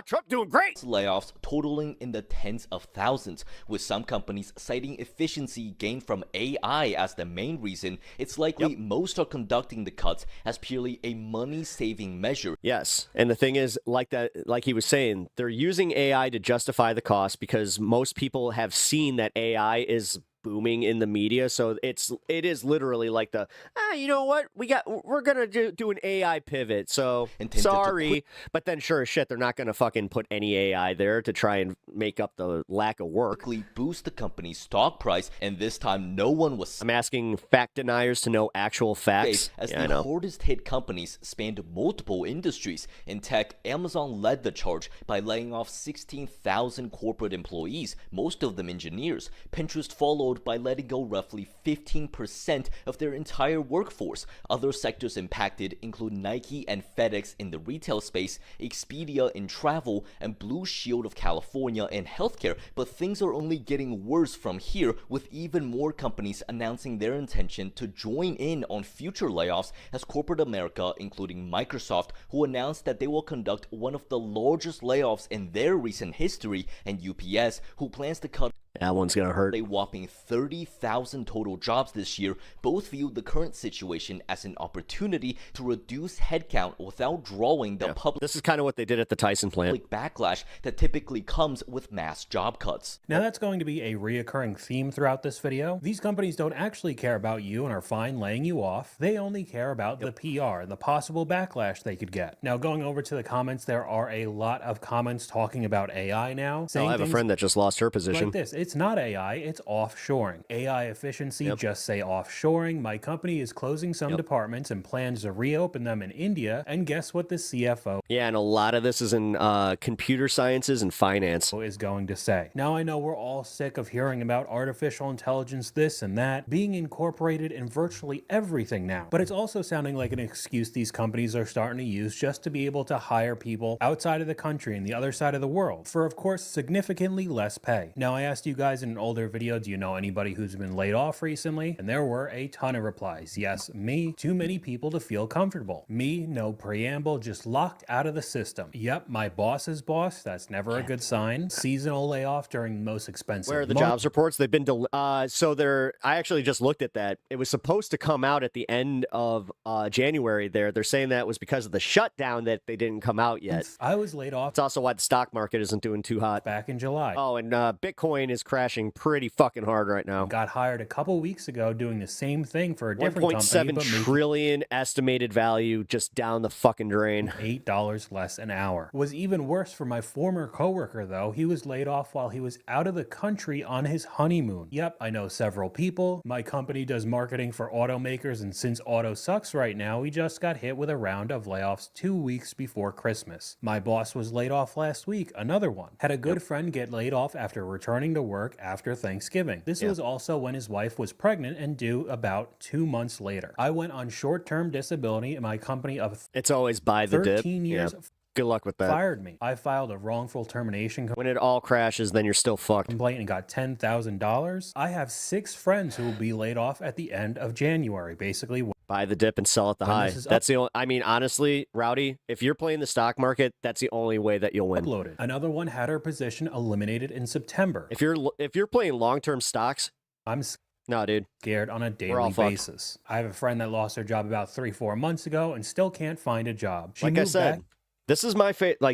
Trump doing great. layoffs totaling in the tens of thousands, with some companies citing efficiency gained from AI as the main reason. It's likely most are conducting the cuts as purely a money-saving measure. Yes, and the thing is, like he was saying, they're using AI to justify the cost because most people have seen that AI is booming in the media, so it is literally like the you know what, we're gonna do an AI pivot, so Intended to sorry, but then sure as shit they're not gonna fucking put any AI there to try and make up the lack of work. Quickly boost the company's stock price, and this time no one was I'm asking fact deniers to know actual facts. safe, as Yeah, I the know. hardest hit companies spanned multiple industries. In tech, Amazon led the charge by laying off 16,000 corporate employees, most of them engineers. Pinterest followed followed by letting go roughly 15% of their entire workforce. Other sectors impacted include Nike and FedEx in the retail space, Expedia in travel, and Blue Shield of California in healthcare. But things are only getting worse from here, with even more companies announcing their intention to join in on future layoffs, as corporate America, including Microsoft, who announced that they will conduct one of the largest layoffs in their recent history, and UPS, who plans to cut that one's gonna hurt. a whopping 30,000 total jobs this year. Both viewed the current situation as an opportunity to reduce headcount without drawing the public This is kind of what they did at the Tyson plant. backlash that typically comes with mass job cuts. Now that's going to be a reoccurring theme throughout this video. These companies don't actually care about you and are fine laying you off. They only care about the PR, the possible backlash they could get. Now going over to the comments, there are a lot of comments talking about AI now. I have a friend that just lost her position. Like this. It's not AI, it's offshoring. AI efficiency, just say offshoring. My company is closing some departments and plans to reopen them in India. And guess what the CFO Yeah, and a lot of this is in computer sciences and finance. is going to say. Now I know we're all sick of hearing about artificial intelligence, this and that, being incorporated in virtually everything now. But it's also sounding like an excuse these companies are starting to use just to be able to hire people outside of the country and the other side of the world for, of course, significantly less pay. Now I asked you guys in an older video, do you know anybody who's been laid off recently? And there were a ton of replies. Yes, me, too many people to feel comfortable. Me, no preamble, just locked out of the system. Yep, my boss's boss, that's never a good sign. Seasonal layoff during the most expensive Where are the month. jobs reports? They've been so they're I actually just looked at that. It was supposed to come out at the end of January there. They're saying that it was because of the shutdown that they didn't come out yet. I was laid off It's also why the stock market isn't doing too hot. back in July. Oh, and Bitcoin is crashing pretty fucking hard right now. Got hired a couple weeks ago doing the same thing for a different company, 1.7 but making trillion estimated value just down the fucking drain. $8 less an hour. Was even worse for my former coworker though. He was laid off while he was out of the country on his honeymoon. Yep, I know several people. My company does marketing for automakers, and since auto sucks right now, we just got hit with a round of layoffs 2 weeks before Christmas. My boss was laid off last week, another one. Had a good friend get laid off after returning to work after Thanksgiving. This was also when his wife was pregnant and due about 2 months later. I went on short-term disability and my company of It's always by the dip. 13 years Good luck with that. fired me. I filed a wrongful termination When it all crashes, then you're still fucked. complaint and got $10,000. I have 6 friends who will be laid off at the end of January, basically. Buy the dip and sell at the When high. this is That's the only, I mean, honestly, Rowdy, if you're playing the stock market, that's the only way that you'll win. Uploaded. Another one had her position eliminated in September. If you're playing long-term stocks, I'm no, dude. scared on a all daily fucked. basis. I have a friend that lost her job about 3-4 months ago and still can't find a job. She Like I moved said, back. this is my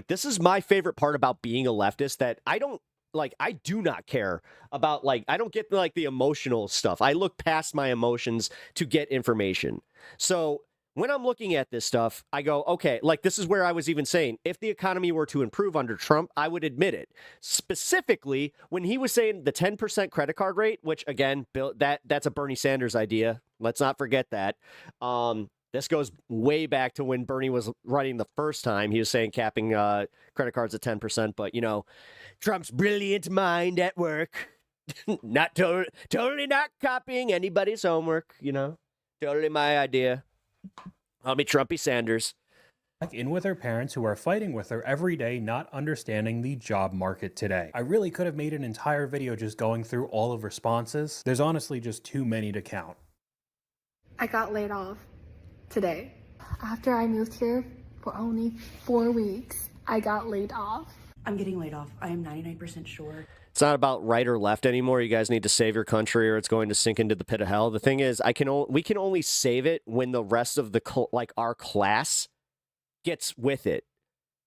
this is my favorite part about being a leftist, that I don't like, I do not care about, like, I don't get like the emotional stuff. I look past my emotions to get information. So when I'm looking at this stuff, I go, okay, like this is where I was even saying, if the economy were to improve under Trump, I would admit it. Specifically, when he was saying the 10% credit card rate, which again, that's a Bernie Sanders idea. Let's not forget that. This goes way back to when Bernie was running the first time. He was saying capping credit cards at 10%, but you know, Trump's brilliant mind at work. Not totally not copying anybody's homework, you know. Totally my idea. I'll be Trumpy Sanders. Back in with her parents who are fighting with her every day, not understanding the job market today. I really could have made an entire video just going through all of responses. There's honestly just too many to count. I got laid off today. After I moved here for only 4 weeks, I got laid off. I'm getting laid off. I am 99% sure. It's not about right or left anymore. You guys need to save your country or it's going to sink into the pit of hell. The thing is, we can only save it when the rest of our class gets with it.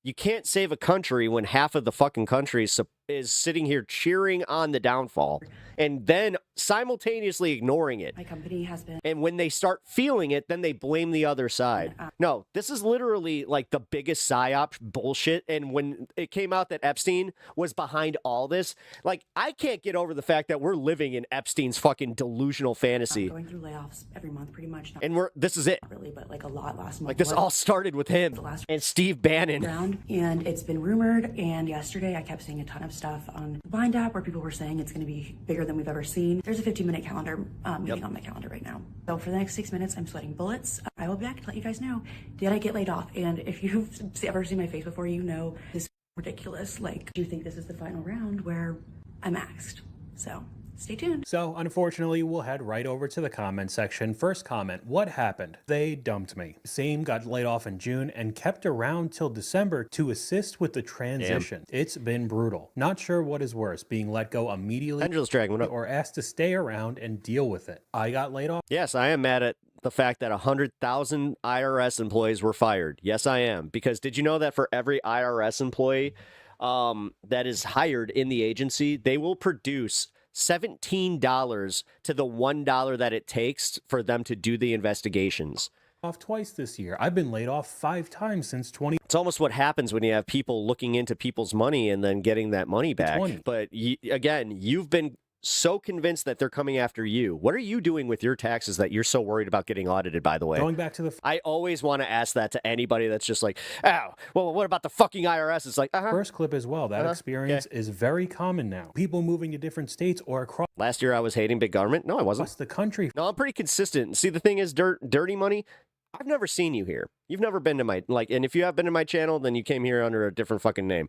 You can't save a country when half of the fucking country is sitting here cheering on the downfall and then simultaneously ignoring it. My company has been... And when they start feeling it, then they blame the other side. No, this is literally like the biggest psyop bullshit. And when it came out that Epstein was behind all this, like, I can't get over the fact that we're living in Epstein's fucking delusional fantasy. I'm going through layoffs every month, pretty much. And this is it. Not really, but like a lot last month. Like, this all started with him and Steve Bannon. And it's been rumored, and yesterday I kept seeing a ton of stuff on the Bind app where people were saying it's going to be bigger than we've ever seen. There's a 15-minute calendar meeting on my calendar right now. So for the next 6 minutes, I'm sweating bullets. I will be back to let you guys know, did I get laid off? And if you've ever seen my face before, you know this is ridiculous. Like, do you think this is the final round where I'm axed? So stay tuned. So, unfortunately, we'll head right over to the comment section. First comment, what happened? They dumped me. Same got laid off in June and kept around till December to assist with the transition. It's been brutal. Not sure what is worse, being let go immediately Angela's Dragon, what up? or asked to stay around and deal with it. I got laid off. Yes, I am mad at the fact that 100,000 IRS employees were fired. Yes, I am. Because did you know that for every IRS employee that is hired in the agency, they will produce $17 to the $1 that it takes for them to do the investigations. Off twice this year. I've been laid off 5 times since 2020. It's almost what happens when you have people looking into people's money and then getting that money back. 20. But again, you've been so convinced that they're coming after you. What are you doing with your taxes that you're so worried about getting audited, by the way? Going back to the I always want to ask that to anybody that's just like, oh, well, what about the fucking IRS? It's like, first clip as well. That experience is very common now. People moving to different states or across Last year I was hating big government. No, I wasn't. the country. No, I'm pretty consistent. See, the thing is, dirty money, I've never seen you here. You've never been to my, and if you have been to my channel, then you came here under a different fucking name.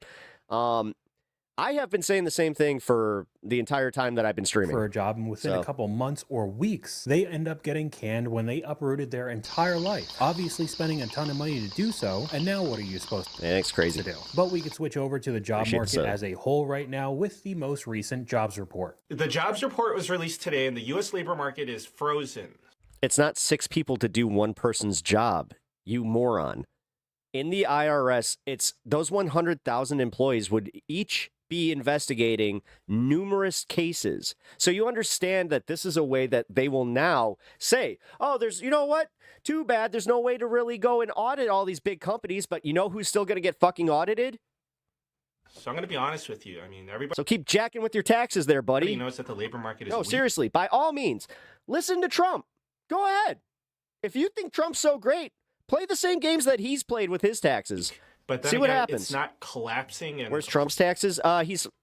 I have been saying the same thing for the entire time that I've been streaming. For a job, and within a couple months or weeks, they end up getting canned when they uprooted their entire life. Obviously spending a ton of money to do so, and now what are you supposed to It's crazy. do? But we could switch over to the job market as a whole right now with the most recent jobs report. The jobs report was released today, and the U.S. labor market is frozen. It's not 6 people to do one person's job, you moron. In the IRS, it's those 100,000 employees would each be investigating numerous cases. So you understand that this is a way that they will now say, oh, you know what? Too bad there's no way to really go and audit all these big companies, but you know who's still going to get fucking audited? So I'm going to be honest with you. I mean, everybody. So keep jacking with your taxes there, buddy. Knows that the labor market is No, weak. seriously, by all means, listen to Trump. Go ahead. If you think Trump's so great, play the same games that he's played with his taxes. But then see what again, happens. It's not collapsing. And Where's Trump's taxes?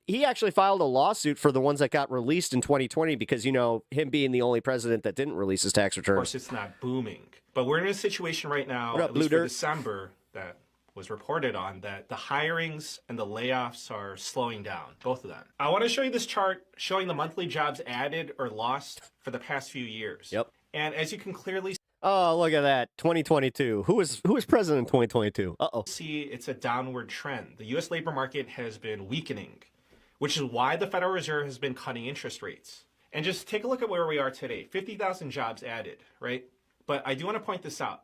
He actually filed a lawsuit for the ones that got released in 2020 because, you know, him being the only president that didn't release his tax Of returns. course, it's not booming. But we're in a situation right now, What up, at least Blue for Dirt? December, that was reported on, that the hirings and the layoffs are slowing down, both of them. I want to show you this chart showing the monthly jobs added or lost for the past few years. Yep. And as you can clearly Oh, look at that. 2022. Who was president in 2022? Uh-oh. see, it's a downward trend. The U.S. labor market has been weakening, which is why the Federal Reserve has been cutting interest rates. And just take a look at where we are today. 50,000 jobs added, right? But I do want to point this out.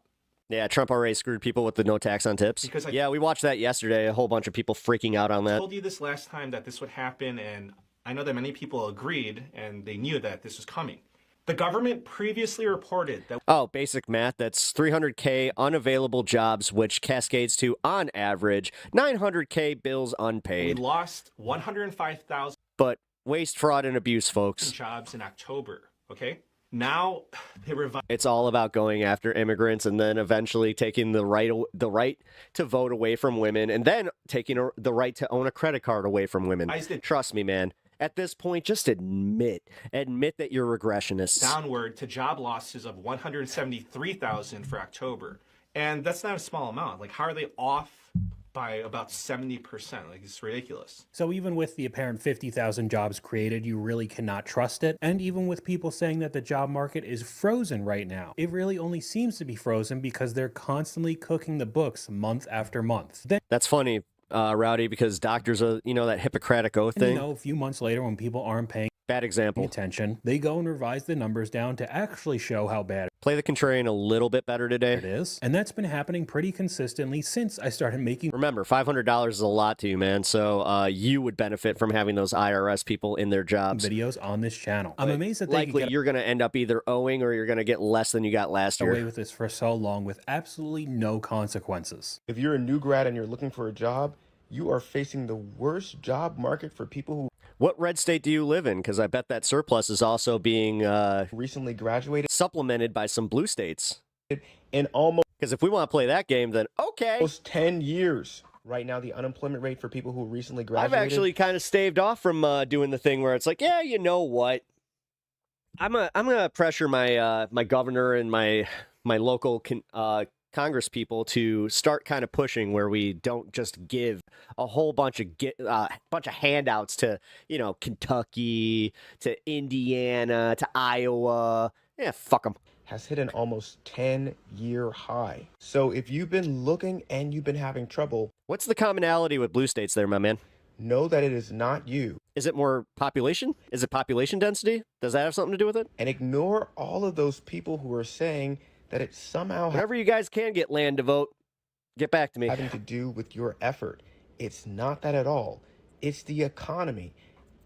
Yeah, Trump already screwed people with the no tax on tips. Because yeah, we watched that yesterday. A whole bunch of people freaking out on I that. told you this last time that this would happen, and I know that many people agreed, and they knew that this was coming. The government previously reported that Oh, basic math. That's 300K unavailable jobs, which cascades to, on average, 900K bills we unpaid. lost 105,000 But waste, fraud, and abuse, folks. jobs in October, okay? Now, they revised It's all about going after immigrants and then eventually taking the right to vote away from women and then taking the right to own a credit card away from women. Trust me, man. At this point, just admit that you're regressionists. downward to job losses of 173,000 for October. And that's not a small amount. Like, how are they off by about 70%? Like, it's ridiculous. So even with the apparent 50,000 jobs created, you really cannot trust it. And even with people saying that the job market is frozen right now, it really only seems to be frozen because they're constantly cooking the books month after month. Then, That's funny, Rowdy, because doctors are, that Hippocratic Oath thing. a few months later when people aren't paying Bad example. attention, they go and revise the numbers down to actually show how bad Play the contrarian a little bit better today. it is. And that's been happening pretty consistently since I started making Remember, $500 is a lot to you, man. So you would benefit from having those IRS people in their jobs. videos on this channel. I'm amazed that they Likely, could get you're going to end up either owing or you're going to get less than you got last year. away with this for so long with absolutely no consequences. If you're a new grad and you're looking for a job, you are facing the worst job market for people who What red state do you live in? Because I bet that surplus is also being recently graduated, supplemented by some blue states. in almost Because if we want to play that game, then okay. 10 years. Right now, the unemployment rate for people who recently I've graduated. actually kind of staved off from doing the thing where it's like, yeah, you know what? I'm gonna pressure my my governor and my local Congress people to start kind of pushing where we don't just give a whole bunch of handouts to, you know, Kentucky, to Indiana, to Iowa. Yeah, fuck them. Has hit an almost 10-year high. So if you've been looking and you've been having trouble, what's the commonality with blue states there, my man? Know that it is not you. Is it more population? Is it population density? Does that have something to do with it? And ignore all of those people who are saying that it somehow whenever you guys can get land to vote, get back to me. Having to do with your effort. It's not that at all. It's the economy.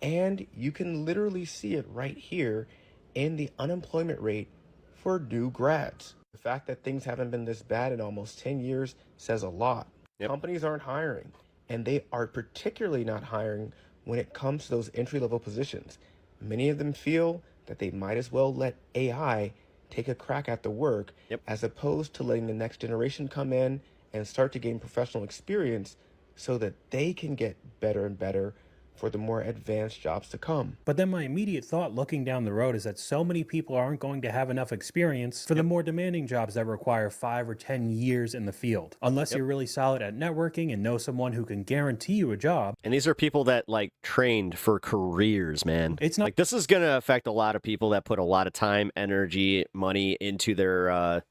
And you can literally see it right here in the unemployment rate for new grads. The fact that things haven't been this bad in almost 10 years says a lot. Companies aren't hiring, and they are particularly not hiring when it comes to those entry-level positions. Many of them feel that they might as well let AI take a crack at the work as opposed to letting the next generation come in and start to gain professional experience so that they can get better and better for the more advanced jobs to come. But then my immediate thought looking down the road is that so many people aren't going to have enough experience for the more demanding jobs that require 5 or 10 years in the field. Unless you're really solid at networking and know someone who can guarantee you a job. And these are people that like trained for careers, man. It's not like this is going to affect a lot of people that put a lot of time, energy, money into their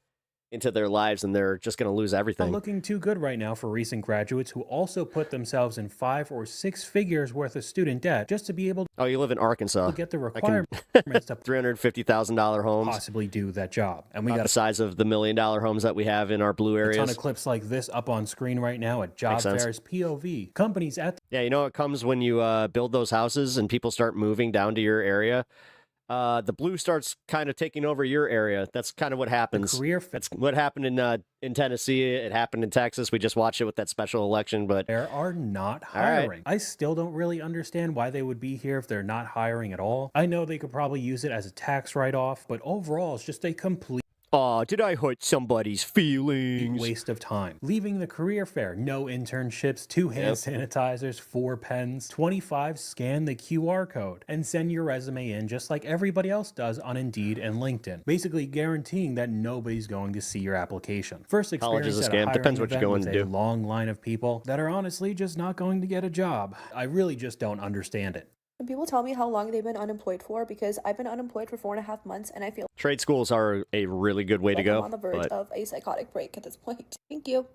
lives, and they're just going to lose everything. Not looking too good right now for recent graduates who also put themselves in 5 or 6 figures worth of student debt just to be able Oh, you live in Arkansas. to get the requirements to $350,000 homes. possibly do that job. And we About got the size of the $1 million homes that we have in our blue a areas. ton of clips like this up on screen right now at job Makes sense. fairs, POV, companies at Yeah, you know what comes when you build those houses and people start moving down to your area? The blue starts kind of taking over your area. That's kind of what happens. That's what happened in Tennessee. It happened in Texas. We just watched it with that special election. But there are not All right. hiring. I still don't really understand why they would be here if they're not hiring at all. I know they could probably use it as a tax write-off, but overall it's just a complete oh, did I hurt somebody's feelings? waste of time. Leaving the career fair, no internships, 2 hand sanitizers, 4 pens, 25 scan the QR code, and send your resume in just like everybody else does on Indeed and LinkedIn. Basically guaranteeing that nobody's going to see your application. First College experience is a at a scam. hiring Depends what you're event going with to a do. long line of people that are honestly just not going to get a job. I really just don't understand it. When people tell me how long they've been unemployed for, because I've been unemployed for 4.5 months and I feel Trade schools are a really good way to like go. I'm on the verge but- of a psychotic break at this point. Thank you.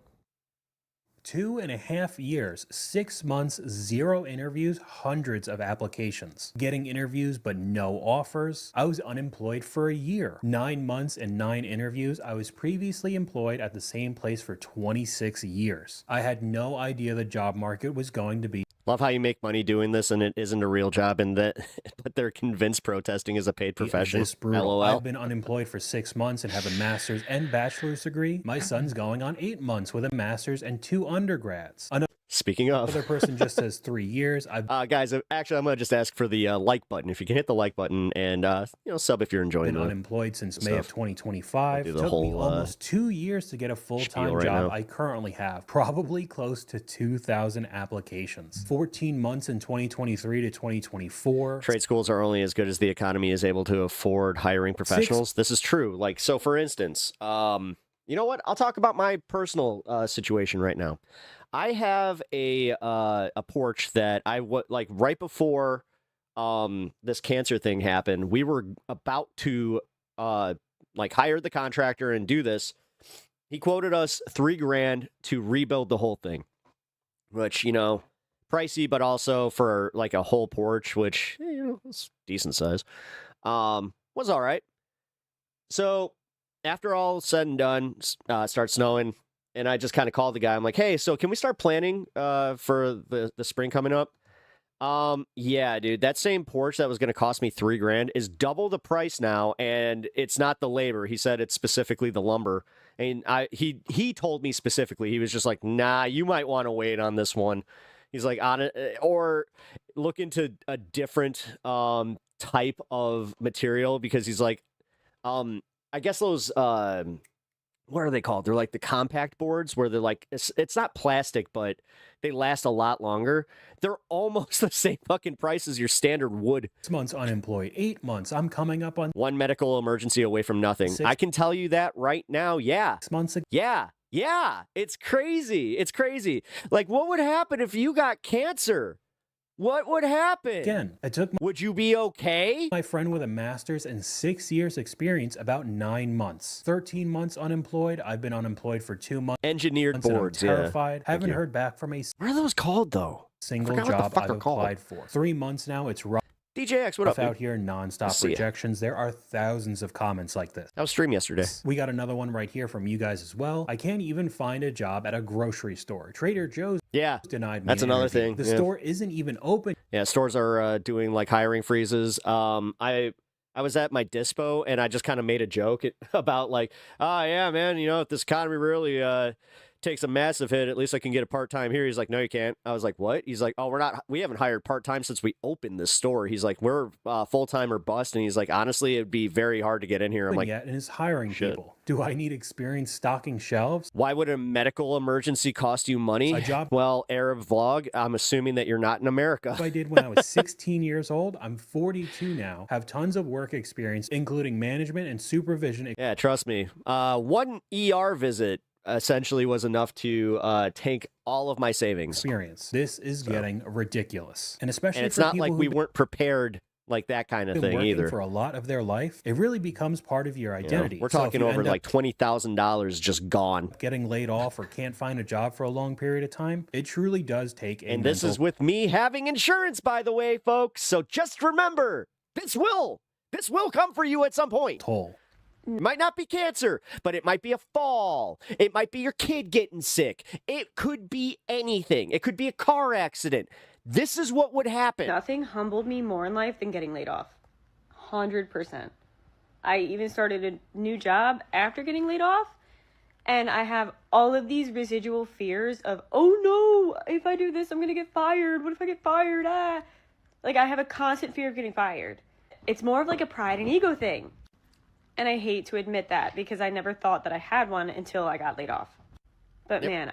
2.5 years, 6 months, 0 interviews, hundreds of applications. Getting interviews but no offers. I was unemployed for a year. 9 months and 9 interviews. I was previously employed at the same place for 26 years. I had no idea the job market was going to be. Love how you make money doing this and it isn't a real job, and that but they're convinced protesting is a paid profession. This brutal. LOL. I've been unemployed for 6 months and have a master's and bachelor's degree. My son's going on 8 months with a master's and 2 undergrads. Speaking of, Another person just says 3 years. guys, actually, I'm gonna just ask for the like button. If you can hit the like button and sub if you're enjoying Been the unemployed since the May of stuff. 2025. Do the Took me whole, almost 2 years to get a full-time spiel right job. now. I currently have probably close to 2,000 applications. 14 months in 2023 to 2024. Trade schools are only as good as the economy is able to afford hiring professionals. This is true. Like, so for instance, you know what? I'll talk about my personal situation right now. I have a porch that like right before this cancer thing happened. We were about to like hire the contractor and do this. He quoted us $3,000 to rebuild the whole thing, which, you know, pricey, but also for like a whole porch, which, you know, it's decent size, was all right. So after all said and done, starts snowing, and I just kind of called the guy. I'm like, hey, so can we start planning for the spring coming up? Yeah, dude, that same porch that was going to cost me $3,000 is double the price now, and it's not the labor. He said it's specifically the lumber. And he told me specifically, he was just like, nah, you might want to wait on this one. He's like, on it, or look into a different type of material, because he's like, I guess those what are they called? They're like the compact boards where they're like, it's not plastic, but they last a lot longer. They're almost the same fucking price as your standard wood. 6 months unemployed, 8 months. I'm coming up on one medical emergency away from nothing. I can tell you that right now. Yeah. 6 months ago. Yeah. Yeah. It's crazy. It's crazy. Like, what would happen if you got cancer? What would happen? Again, I took would you be okay? My friend with a master's and 6 years experience, about 9 months. 13 months unemployed. I've been unemployed for 2 months. Engineered boards, I'm terrified. Haven't heard back from a what are those called though? Single job I've applied for. 3 months now. It's rough. DJX, what up? Out here, nonstop rejections. There are thousands of comments like this. I was stream yesterday. We got another one right here from you guys as well. I can't even find a job at a grocery store. Trader Joe's denied me. That's an another interview. thing. The store isn't even open. Yeah, stores are doing like hiring freezes. I was at my dispo and I just kind of made a joke about like, oh yeah, man, you know, if this economy really takes a massive hit, at least I can get a part-time here. He's like, no, you can't. I was like, what? He's like, oh, we haven't hired part-time since we opened this store. He's like, we're full-time or bust. And he's like, honestly, it'd be very hard to get in here. I'm like, and is hiring people. Do I need experience stocking shelves? Why would a medical emergency cost you money? A job. Well, Arab vlog, I'm assuming that you're not in America. I did when I was 16 years old. I'm 42 now. Have tons of work experience, including management and supervision. Yeah, trust me. One ER visit essentially was enough to tank all of my savings. Experience. This is getting ridiculous. And especially and it's for not people like we weren't prepared like that kind of thing either. For a lot of their life, it really becomes part of your identity. We're talking over like $20,000 just gone. Getting laid off or can't find a job for a long period of time, it truly does take a And this is with me having insurance, by the way, folks. So just remember, this will come for you at some point. Toll. It might not be cancer, but it might be a fall. It might be your kid getting sick. It could be anything. It could be a car accident. This is what would happen. Nothing humbled me more in life than getting laid off. 100%. I even started a new job after getting laid off. And I have all of these residual fears of, oh no, if I do this, I'm going to get fired. What if I get fired? Like I have a constant fear of getting fired. It's more of like a pride and ego thing. And I hate to admit that because I never thought that I had one until I got laid off. But man,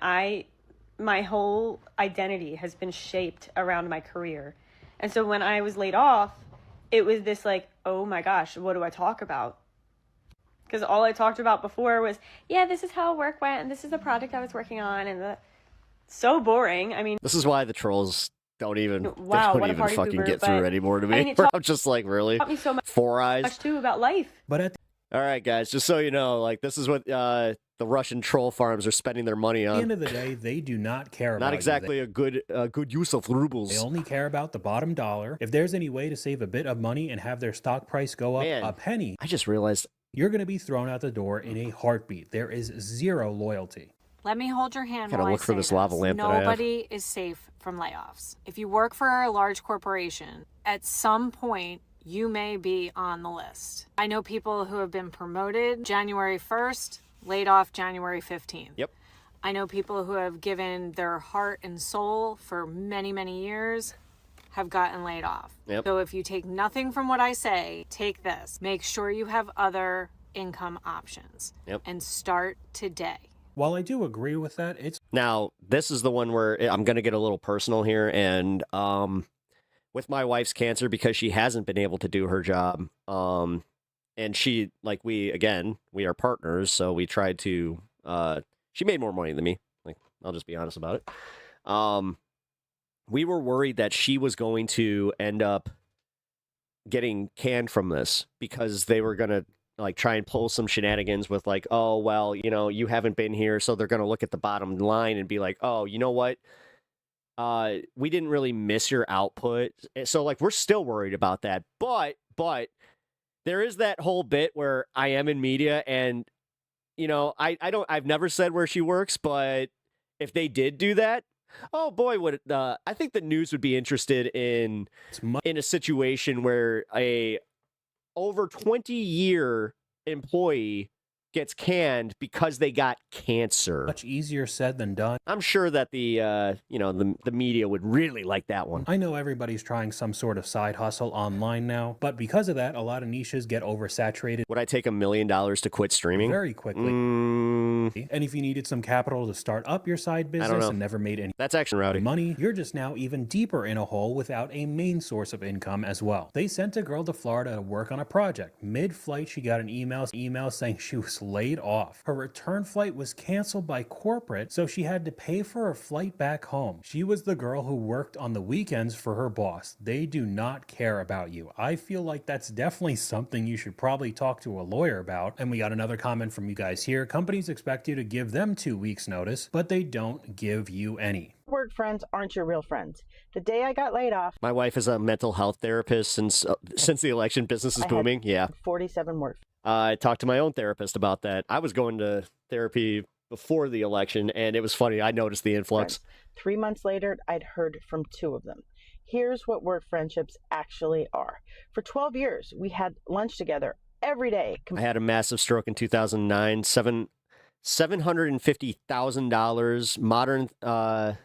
my whole identity has been shaped around my career. And so when I was laid off, it was this like, oh my gosh, what do I talk about? Because all I talked about before was, yeah, this is how work went and this is the project I was working on. And so boring. I mean, this is why the trolls don't even, wow, they don't even fucking get through anymore to me. I mean, I'm just like, really? Taught me so much, 4 eyes. Too about life. But all right, guys, just so you know, like this is what the Russian troll farms are spending their money on. At the end of the day, they do not care about not exactly a good use of rubles. They only care about the bottom dollar. If there's any way to save a bit of money and have their stock price go up a penny, I just realized you're going to be thrown out the door in a heartbeat. There is zero loyalty. Let me hold your hand Gotta while look I for say this lava lamp that I have. Nobody is safe from layoffs. If you work for a large corporation, at some point, you may be on the list. I know people who have been promoted January 1st, laid off January 15th. Yep. I know people who have given their heart and soul for many, many years have gotten laid off. Yep. So if you take nothing from what I say, take this. Make sure you have other income options. Yep. And start today. While I do agree with that, it's... Now, this is the one where I'm going to get a little personal here, and with my wife's cancer, because she hasn't been able to do her job, and she, like, we are partners, so we tried to, she made more money than me, like, I'll just be honest about it. We were worried that she was going to end up getting canned from this, because they were going to, like, try and pull some shenanigans with, like, oh, well, you know, you haven't been here, so they're going to look at the bottom line and be like, oh, you know what? We didn't really miss your output. So, like, we're still worried about that. But there is that whole bit where I am in media and, you know, I've never said where she works, but if they did do that, oh boy, I think the news would be interested in a situation where a over 20-year employee gets canned because they got cancer. Much easier said than done. I'm sure that the media would really like that one. I know everybody's trying some sort of side hustle online now, but because of that, a lot of niches get oversaturated. Would I take $1 million to quit streaming? Very quickly. And if you needed some capital to start up your side business and never made any That's actually rowdy. money, you're just now even deeper in a hole without a main source of income as well. They sent a girl to Florida to work on a project. Mid-flight, she got an email saying she was laid off. Her return flight was canceled by corporate, so she had to pay for her flight back home. She was the girl who worked on the weekends for her boss. They do not care about you. I feel like that's definitely something you should probably talk to a lawyer about. And we got another comment from you guys here. Companies expect you to give them 2 weeks notice, but they don't give you any. Work friends aren't your real friends. The day I got laid off, My wife is a mental health therapist since the election business is I had booming. Yeah. 47 work. I talked to my own therapist about that. I was going to therapy before the election, and it was funny. I noticed the influx. friends. 3 months later, I'd heard from 2 of them. Here's what work friendships actually are. For 12 years, we had lunch together every day. I had a massive stroke in 2009. $750,000 modern. I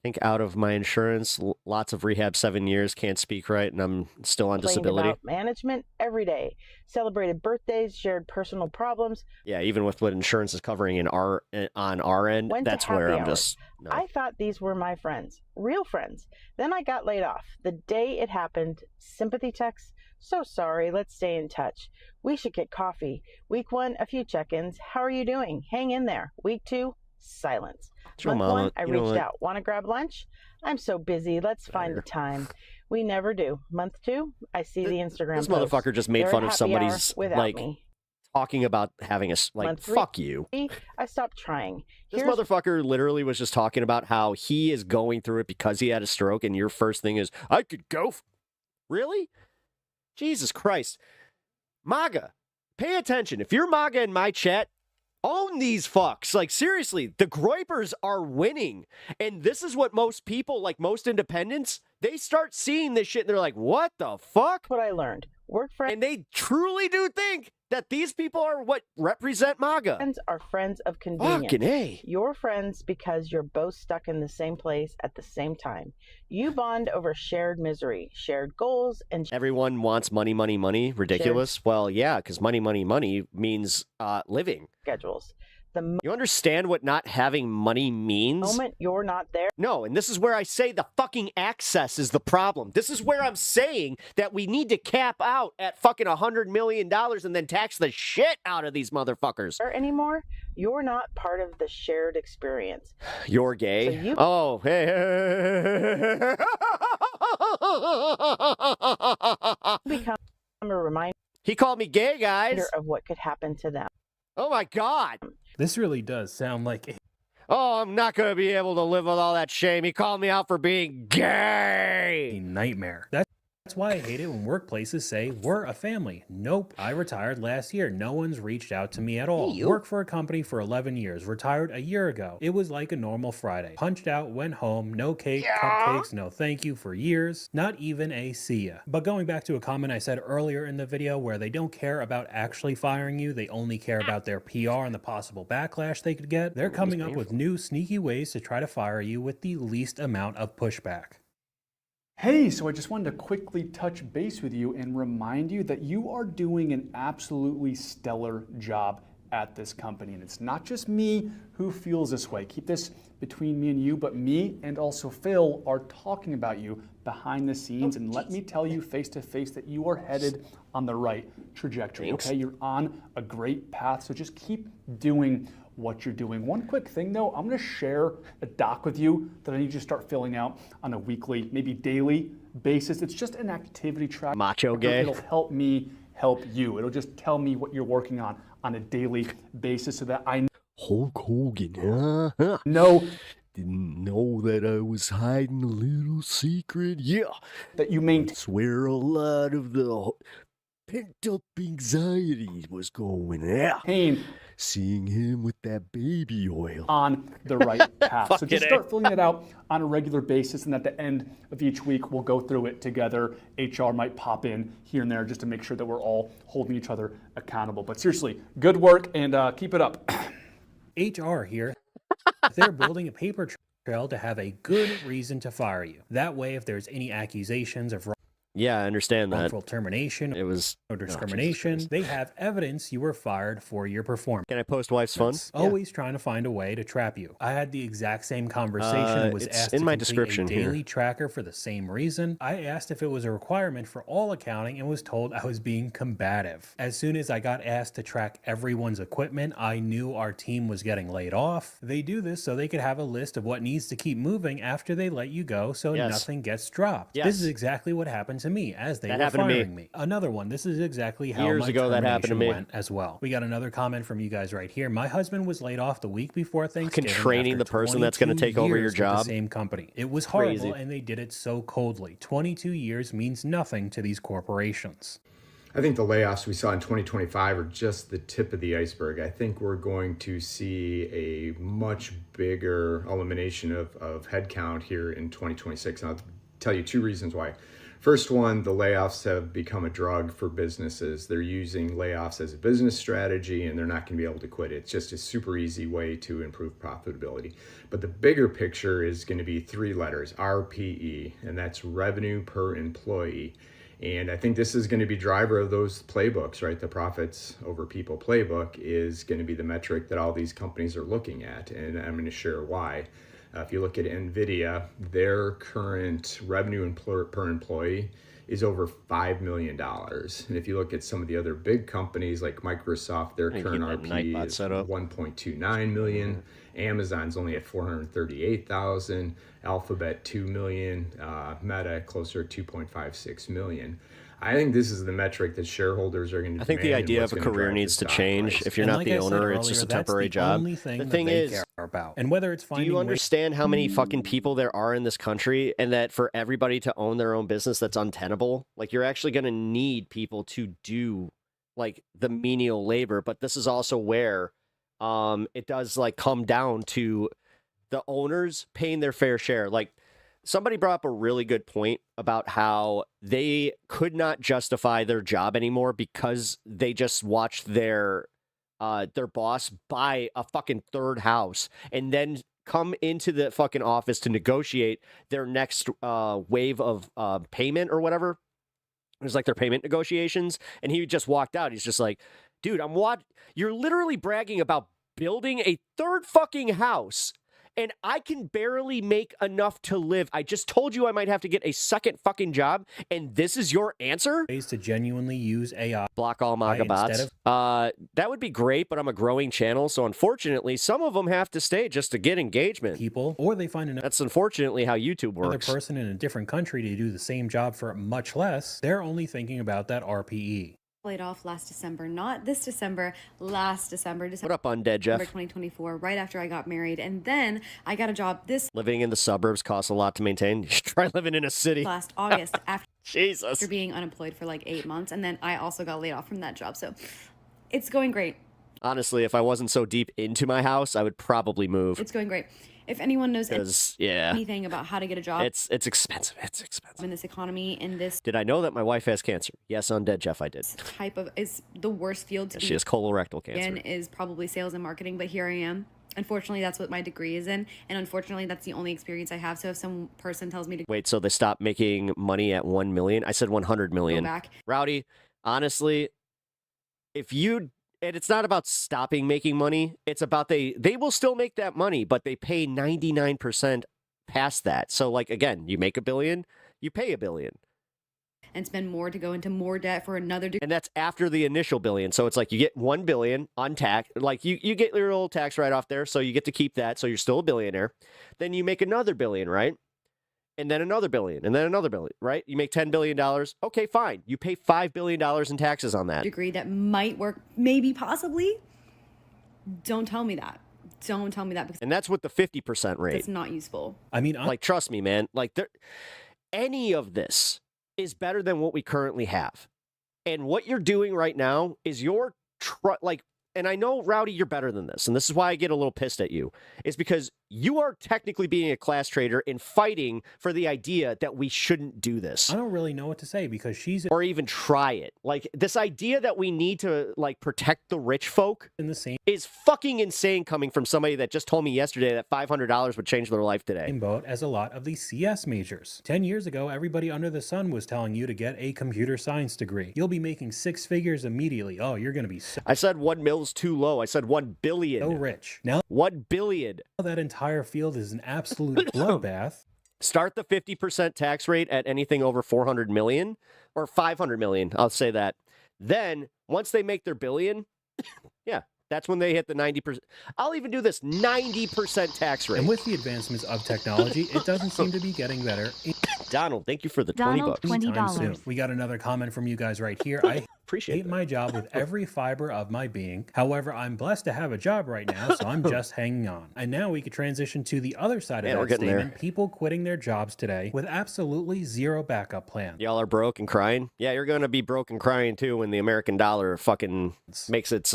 think out of my insurance, lots of rehab, 7 years. Can't speak right, and I'm still on Complained disability. about management every day. Celebrated birthdays, shared personal problems. Yeah, even with what insurance is covering on our end, Went to that's where happy I'm hours. just. No. I thought these were my friends, real friends. Then I got laid off. The day it happened, sympathy texts. So sorry, let's stay in touch. We should get coffee. Week 1, a few check-ins. How are you doing? Hang in there. Week 2, silence. Sure, Month Mama. 1, I You know reached what? out. Want to grab lunch? I'm so busy. Let's find the time. We never do. Month 2, I see the Instagram This post. motherfucker just made They're fun at of happy somebody's hour without like me. talking about having a like. Month 3, Fuck you. I stopped trying. This Here's motherfucker literally was just talking about how he is going through it because he had a stroke, and your first thing is, I could go. Really? Jesus Christ. MAGA, pay attention. If you're MAGA in my chat, own these fucks. Like, seriously, the Groypers are winning. And this is what most people, like most independents, they start seeing this shit and they're like, what the fuck? What I learned. Work friends. And they truly do think that these people are what represent MAGA. Friends are friends of convenience. Fucking A. You're friends because you're both stuck in the same place at the same time. You bond over shared misery, shared goals, and Everyone wants money, money, money. Ridiculous. Well, yeah, because money, money, money means living. schedules. You understand what not having money means? Moment you're not there. No, and this is where I say the fucking access is the problem. This is where I'm saying that we need to cap out at fucking $100 million and then tax the shit out of these motherfuckers. Anymore, you're not part of the shared experience. You're gay? So you- Oh, hey. Become a reminder He called me gay, guys. of what could happen to them. Oh my God. This really does sound like a Oh, I'm not going to be able to live with all that shame. He called me out for being gay. nightmare. That's why I hate it when workplaces say, we're a family. Nope, I retired last year. No one's reached out to me at all. Worked for a company for 11 years. Retired a year ago. It was like a normal Friday. Punched out, went home, no cake, cupcakes, no thank you for years. Not even a see ya. But going back to a comment I said earlier in the video where they don't care about actually firing you, they only care about their PR and the possible backlash they could get, they're coming up with new sneaky ways to try to fire you with the least amount of pushback. Hey, so I just wanted to quickly touch base with you and remind you that you are doing an absolutely stellar job at this company. And it's not just me who feels this way. Keep this between me and you, but me and also Phil are talking about you behind the scenes. And let me tell you face to face that you are headed on the right trajectory, Thanks. okay? You're on a great path, so just keep doing what you're doing. One quick thing though, I'm gonna share a doc with you that I need you to start filling out on a weekly, maybe daily basis. It's just an activity track. Macho gay. It'll help me help you. It'll just tell me what you're working on a daily basis so that I Hulk Hogan, huh? know. Didn't know that I was hiding a little secret. Yeah. That you maintain. Swear a lot of the pent up anxiety was going out. seeing him with that baby oil. On the right path. So just Fucking start filling it out on a regular basis, and at the end of each week, we'll go through it together. HR might pop in here and there just to make sure that we're all holding each other accountable. But seriously, good work, and keep it up. HR here. They're building a paper trail to have a good reason to fire you. That way, if there's any accusations of Yeah, I understand that. wrongful termination It was or discrimination, they have evidence you were fired for your performance. Can I post wife's fun? Always trying to find a way to trap you. I had the exact same conversation and was it's asked in to my complete description a daily here. tracker for the same reason. I asked if it was a requirement for all accounting and was told I was being combative. As soon as I got asked to track everyone's equipment, I knew our team was getting laid off. They do this so they could have a list of what needs to keep moving after they let you go so Yes. nothing gets dropped. Yes. This is exactly what happened to me as they were happened to me. firing me. Another one. This is exactly how Years my ago that happened to termination me. went as well. We got another comment from you guys right here. My husband was laid off the week before Thanksgiving. training after the person that's gonna 22 take over your years with job. The same company. It was horrible, Crazy. and they did it so coldly. 22 years means nothing to these corporations. I think the layoffs we saw in 2025 are just the tip of the iceberg. I think we're going to see a much bigger elimination of headcount here in 2026. And I'll tell you two reasons why. First one, the layoffs have become a drug for businesses. They're using layoffs as a business strategy, and they're not going to be able to quit it. It's just a super easy way to improve profitability. But the bigger picture is going to be three letters, RPE, and that's revenue per employee. And I think this is going to be driver of those playbooks, right? The profits over people playbook is going to be the metric that all these companies are looking at. And I'm going to share why. If you look at NVIDIA, their current revenue per employee is over $5 million. And if you look at some of the other big companies like Microsoft, their current RPE is 1.29 million. Amazon's only at 438,000. Alphabet 2 million. Meta closer to 2.56 million. I think this is the metric that shareholders are going to. I think the idea of a career needs to change. If you're not the owner, it's just a temporary job. The thing is, about. And whether it's do finding you understand how many fucking people there are in this country, and that for everybody to own their own business, that's untenable? Like, you're actually going to need people to do like the menial labor, but this is also where it does like come down to the owners paying their fair share. Like, somebody brought up a really good point about how they could not justify their job anymore because they just watched their boss buy a fucking third house and then come into the fucking office to negotiate their next wave of payment or whatever. It was like their payment negotiations, and he just walked out. He's just like, dude, you're literally bragging about building a third fucking house, and I can barely make enough to live. I just told you I might have to get a second fucking job, and this is your answer? ways to genuinely use AI. Block all MAGA bots. That would be great, but I'm a growing channel, so unfortunately, some of them have to stay just to get engagement. People, or they find That's unfortunately how YouTube another works. person in a different country to do the same job for much less. They're only thinking about that RPE. Laid off last December, not this December, last December. What up, Undead Jeff? 2024, right after I got married. And then I got a job this Living in the suburbs costs a lot to maintain. You should try living in a city. last August Jesus. after being unemployed for like 8 months. And then I also got laid off from that job. So it's going great. Honestly, if I wasn't so deep into my house, I would probably move. It's going great. If anyone knows Yeah. anything about how to get a job It's expensive. It's expensive. in this economy, in this Did I know that my wife has cancer? Yes, Undead Jeff, I did. type of, is the worst field to She be has colorectal cancer. in is probably sales and marketing, but here I am. Unfortunately, that's what my degree is in, and unfortunately, that's the only experience I have. So if some person tells me to Wait, so they stopped making money at 1 million? I said 100 million. go back, Rowdy, honestly, and it's not about stopping making money. It's about they will still make that money, but they pay 99% past that. So, like, again, you make $1 billion, you pay $1 billion. and spend more to go into more debt for another degree. And that's after the initial billion. So it's like you get $1 billion untaxed. Like you get your little tax right off there. So you get to keep that. So you're still a billionaire. Then you make another billion, right? And then another billion, and then another billion, right? You make $10 billion. Okay, fine. You pay $5 billion in taxes on that. Degree that might work, maybe, possibly. Don't tell me that. Don't tell me that, because And that's with the 50% rate. it's not useful. I mean, like, trust me, man. Like, any of this is better than what we currently have. And what you're doing right now is like, and I know, Rowdy, you're better than this, and this is why I get a little pissed at you, is because you are technically being a class trader and fighting for the idea that we shouldn't do this. I don't really know what to say because she's... Or even try it. Like, this idea that we need to, like, protect the rich folk in the same is fucking insane coming from somebody that just told me yesterday that $500 would change their life today. Same boat as a lot of these CS majors. 10 years ago, everybody under the sun was telling you to get a computer science degree. You'll be making 6 figures immediately. Oh, you're going to be so... I said 1 mil's too low. I said 1 billion. So rich. Now 1 billion. That entire field is an absolute bloodbath. Start the 50% tax rate at anything over 400 million or 500 million. I'll say that. Then once they make their billion, yeah, that's when they hit the 90%. I'll even do this 90% tax rate. And with the advancements of technology, it doesn't seem to be getting better. Donald, thank you for the $20. $20. We got another comment from you guys right here. I appreciate my job with every fiber of my being. However, I'm blessed to have a job right now, so I'm just hanging on. And now we could transition to the other side of that statement. People quitting their jobs today with absolutely zero backup plan. Y'all are broke and crying? Yeah, you're going to be broke and crying too when the American dollar fucking makes its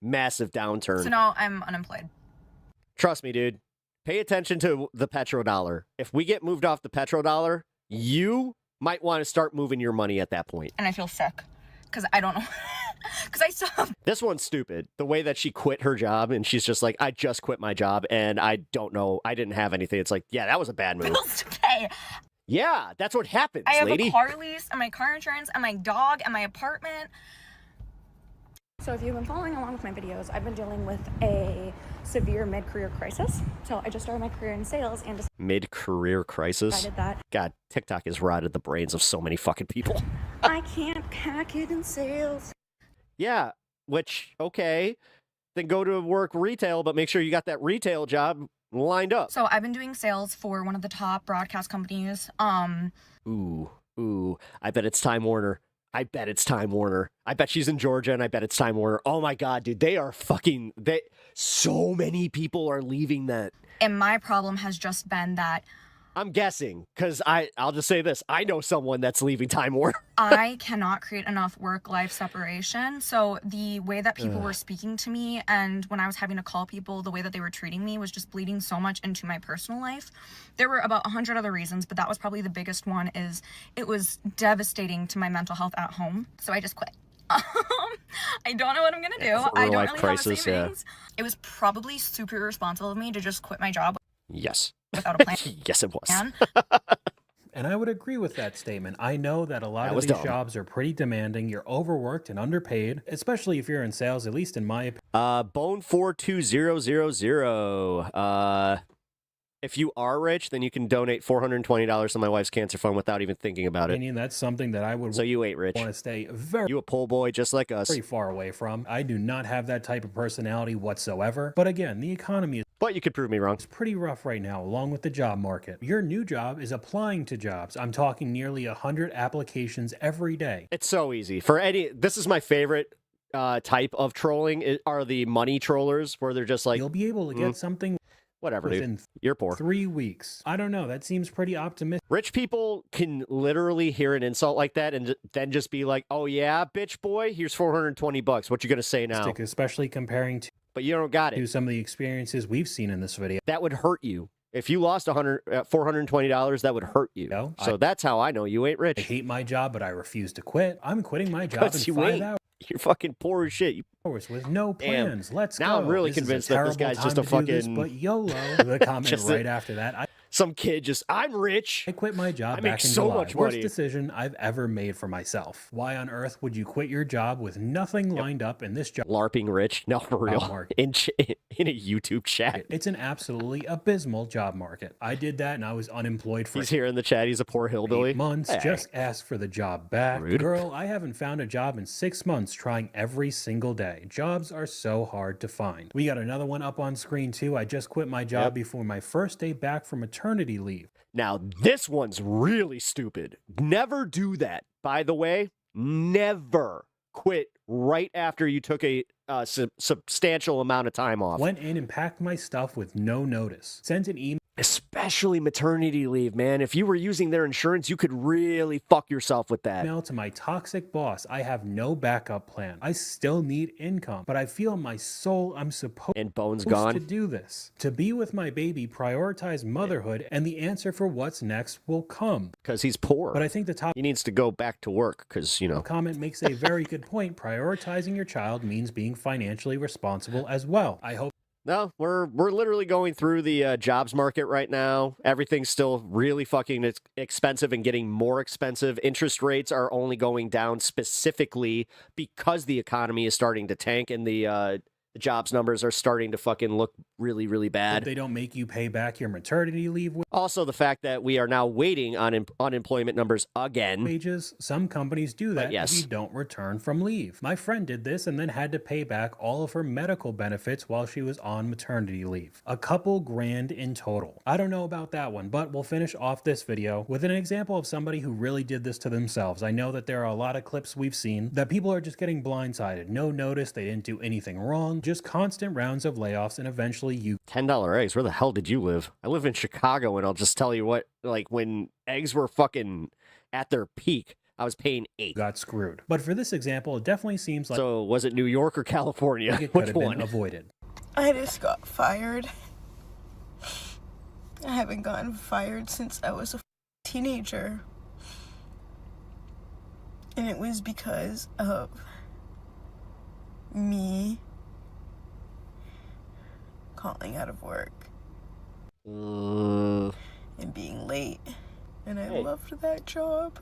massive downturn. So now I'm unemployed. Trust me, dude. Pay attention to the petrodollar. If we get moved off the petrodollar, you might want to start moving your money at that point. And I feel sick because I don't know. Because I still have... This one's stupid. The way that she quit her job and she's just like, I just quit my job and I don't know. I didn't have anything. It's like, yeah, that was a bad move. bills to pay. Yeah, that's what happens, I have lady. a car lease and my car insurance and my dog and my apartment. So if you've been following along with my videos, I've been dealing with a severe mid-career crisis. So I just started my career in sales and Mid-career crisis? decided that God, TikTok has rotted the brains of so many fucking people. I can't hack it in sales. Yeah, which, okay, then go to work retail, but make sure you got that retail job lined up. So I've been doing sales for one of the top broadcast companies. Ooh, I bet it's Time Warner. I bet it's Time Warner. I bet she's in Georgia, and I bet it's Time Warner. Oh my God, dude, so many people are leaving that. And my problem has just been that I'm guessing, because I'll just say this. I know someone that's leaving Time Warner. I cannot create enough work-life separation. So the way that people were speaking to me and when I was having to call people, the way that they were treating me was just bleeding so much into my personal life. There were about 100 other reasons, but that was probably the biggest one. Is it was devastating to my mental health at home. So I just quit. I don't know what I'm gonna do. I don't really have a savings. It was probably super irresponsible of me to just quit my job. Yes. Without a plan. Yes, it was. And I would agree with that statement. I know that a lot of these jobs are pretty demanding. You're overworked and underpaid, especially if you're in sales, at least in my opinion. Bone42000. If you are rich, then you can donate $420 to my wife's cancer fund without even thinking about it. That's something that I would So you ain't rich. want to stay very You a poor boy just like us. very far away from. I do not have that type of personality whatsoever. But again, the economy is But you could prove me wrong. pretty rough right now, along with the job market. Your new job is applying to jobs. I'm talking nearly 100 applications every day. It's so easy. This is my favorite type of trolling are the money trollers where they're just like, You'll be able to get something whatever, within dude. You're poor. 3 weeks. I don't know. That seems pretty optimistic. Rich people can literally hear an insult like that and then just be like, oh yeah, bitch boy, here's $420. What you gonna say now? Especially comparing to But you don't got it. some of the experiences we've seen in this video. That would hurt you. If you lost $420, that would hurt you. So that's how I know you ain't rich. I hate my job, but I refuse to quit. I'm quitting my job in you 5 ain't. hours. You're fucking poor as shit. With no plans. Let's go. Now I'm really This is a convinced that this terrible guy's just time a to do this, fucking... but YOLO. The comment Just right after that. Some kid just, I'm rich. I quit my job I back make in so July. much Worst money. decision I've ever made for myself. Why on earth would you quit your job with nothing lined up in this job? LARPing rich? No, for real. market. In a YouTube chat. It's an absolutely abysmal job market. I did that and I was unemployed for He's here in the chat. He's a poor hillbilly. 8 months. Hey. Just ask for the job back. Rude. Girl, I haven't found a job in 6 months trying every single day. Jobs are so hard to find. We got another one up on screen too. I just quit my job before my first day back from maternity leave. Now, this one's really stupid. Never do that. By the way, never quit right after you took a substantial amount of time off. Went in and packed my stuff with no notice. Sent an email. Especially maternity leave, man. If you were using their insurance, you could really fuck yourself with that. Email to my toxic boss. I have no backup plan. I still need income, but I feel in my soul I'm supposed And Bones gone. to do this. To be with my baby, prioritize motherhood, and the answer for what's next will come. Because he's poor. But I think the top He needs to go back to work because, you know. comment makes a very good point. Prioritizing your child means being financially responsible as well. I hope. No, we're literally going through the jobs market right now. Everything's still really fucking expensive and getting more expensive. Interest rates are only going down specifically because the economy is starting to tank and the jobs numbers are starting to fucking look really, really bad. They don't make you pay back your maternity leave Also, the fact that we are now waiting on unemployment numbers again. wages. Some companies do that yes. if you don't return from leave. My friend did this and then had to pay back all of her medical benefits while she was on maternity leave. A couple grand in total. I don't know about that one, but we'll finish off this video with an example of somebody who really did this to themselves. I know that there are a lot of clips we've seen that people are just getting blindsided. No notice, they didn't do anything wrong, just constant rounds of layoffs, and eventually you $10 eggs. Where the hell did you live? I live in Chicago, and I'll just tell you what, like when eggs were fucking at their peak, I was paying $8. got screwed. But for this example, it definitely seems like So was it New York or California? it could Which have one? been avoided. I just got fired. I haven't gotten fired since I was a teenager. And it was because of me calling out of work and being late. And I loved that job.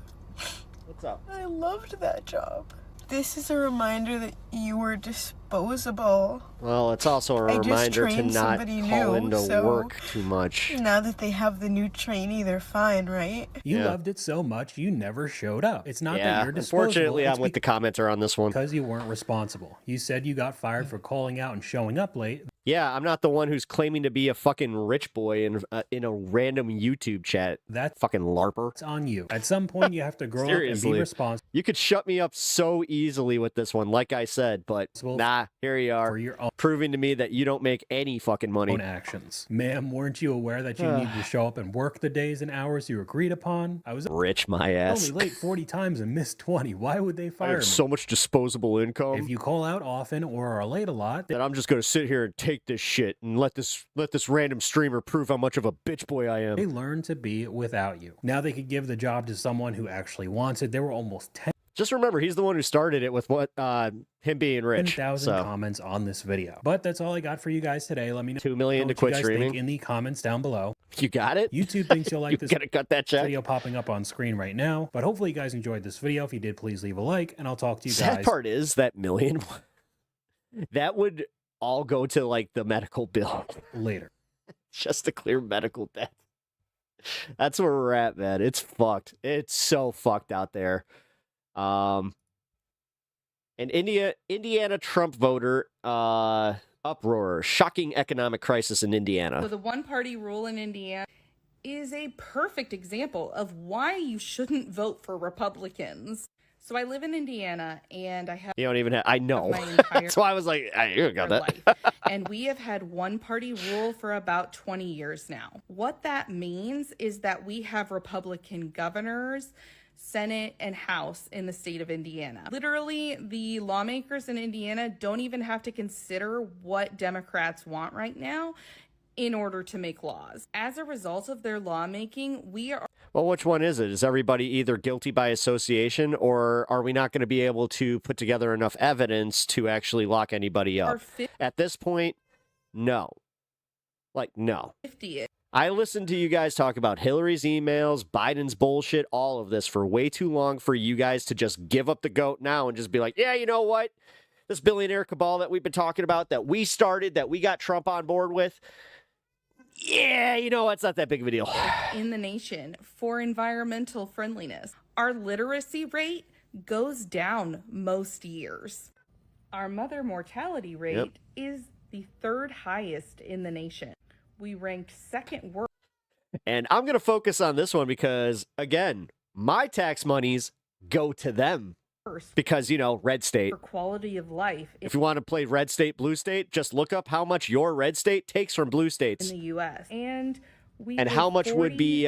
What's up? I loved that job. This is a reminder that you were disposable. Well, it's also a I just reminder to trained not somebody call new, into so work too much. Now that they have the new trainee, they're fine, right? You loved it so much, you never showed up. It's not that Yeah, you're disposable. unfortunately, it's I'm with the commenter on this one. because you weren't responsible. You said you got fired for calling out and showing up late. Yeah, I'm not the one who's claiming to be a fucking rich boy in a random YouTube chat. That fucking LARPer. It's on you. At some point, you have to grow up and Seriously. be responsible. You could shut me up so easily with this one, like I said, but nah, here you are, your own proving to me that you don't make any fucking money. Own actions. Ma'am, weren't you aware that you needed to show up and work the days and hours you agreed upon? I was Rich my ass. only late 40 times and missed 20. Why would they I fire have me? so much disposable income If you call out often or are late a lot, that I'm just gonna sit here and take this shit and let this random streamer prove how much of a bitch boy I am. they learn to be without you. Now they could give the job to someone who actually wants it. There were almost Just remember, he's the one who started it with what him being rich. 10,000 So comments on this video. But that's all I got for you guys today. Let me know 2 million to what you quit guys streaming. think in the comments down below. You got it? YouTube thinks you'll like You this gotta cut that check. video popping up on screen right now. But hopefully you guys enjoyed this video. If you did, please leave a like, and I'll talk to you Sad guys part is that million that would all go to like the medical bill later. Just to clear medical debt. That's where we're at, man. It's fucked. It's so fucked out there. An Indiana Trump voter uproar, shocking economic crisis in Indiana. So the one-party rule in Indiana is a perfect example of why you shouldn't vote for Republicans. So I live in Indiana, and I have You don't even have. I know. my entire That's why I was like, you got that. life. And we have had one-party rule for about 20 years now. What that means is that we have Republican governors, Senate, and House in the state of Indiana. Literally, the lawmakers in Indiana don't even have to consider what Democrats want right now in order to make laws. As a result of their lawmaking, we are Well, which one is it? Is everybody either guilty by association, or are we not going to be able to put together enough evidence to actually lock anybody up? At this point, no. Like, no. 50. I listened to you guys talk about Hillary's emails, Biden's bullshit, all of this for way too long for you guys to just give up the goat now and just be like, yeah, you know what? This billionaire cabal that we've been talking about, that we started, that we got Trump on board with, yeah, you know, it's not that big of a deal. in the nation for environmental friendliness. Our literacy rate goes down most years. Our mother mortality rate is the third highest in the nation. We ranked second worst. And I'm going to focus on this one because, again, my tax monies go to them. Because, you know, red state. For quality of life If you want to play red state, blue state, just look up how much your red state takes from blue states. in the U.S. And and how much would be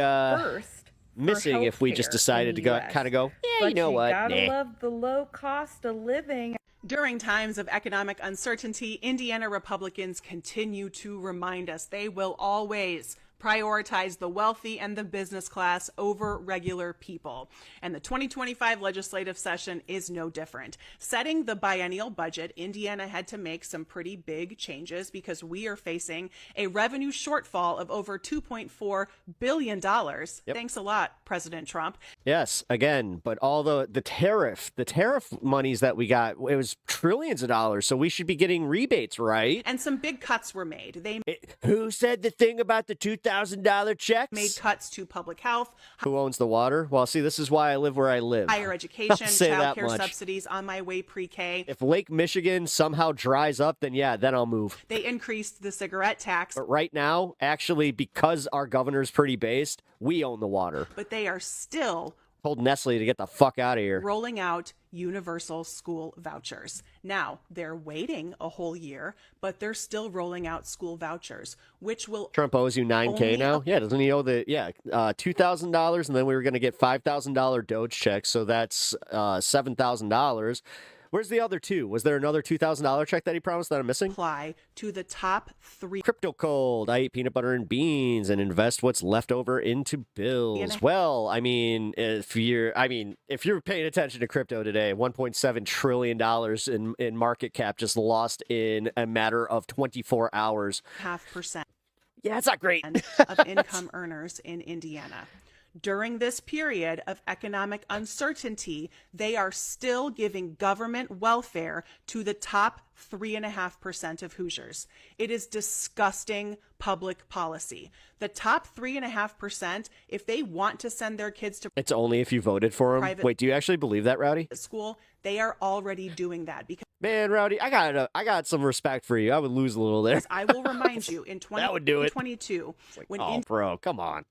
missing if we just healthcare decided in to the go US. kind of go, yeah, you know But what? gotta Nah. love the low cost of living. During times of economic uncertainty, Indiana Republicans continue to remind us they will always prioritize the wealthy and the business class over regular people. And the 2025 legislative session is no different. Setting the biennial budget, Indiana had to make some pretty big changes because we are facing a revenue shortfall of over $2.4 billion. Thanks a lot, President Trump. Yes, again, but all the tariff monies that we got, it was trillions of dollars, so we should be getting rebates, right? And some big cuts were made. They Who said the thing about the $2,000 checks? made cuts to public health, Who owns the water? Well, see, this is why I live where I live. higher education, I'll say that childcare much. subsidies on my way pre-K. If Lake Michigan somehow dries up, then yeah, then I'll move. They increased the cigarette tax, But right now, actually, because our governor's pretty based, we own the water. but they are still Told Nestle to get the fuck out of here. rolling out universal school vouchers. Now, they're waiting a whole year, but they're still rolling out school vouchers, which will Trump owes you $9K only now. Yeah, doesn't he owe the $2,000, and then we were going to get $5,000 Doge checks, so that's $7,000. Where's the other two? Was there another $2,000 check that he promised that I'm missing? apply to the top 3 Crypto cold. I eat peanut butter and beans and invest what's left over into bills. Well, I mean, if you're paying attention to crypto today, $1.7 trillion in market cap just lost in a matter of 24 hours. 0.5%. Yeah, it's not great. of income earners in Indiana. During this period of economic uncertainty, they are still giving government welfare to the top 3.5% of Hoosiers. It is disgusting public policy. The top 3.5%, if they want to send their kids to It's only if you voted for him. Private- Wait, do you actually believe that, Rowdy? school, they are already doing that because Man, Rowdy, I got some respect for you. I would lose a little there. I will remind you in That would do it. 2022, when Oh, bro, come on.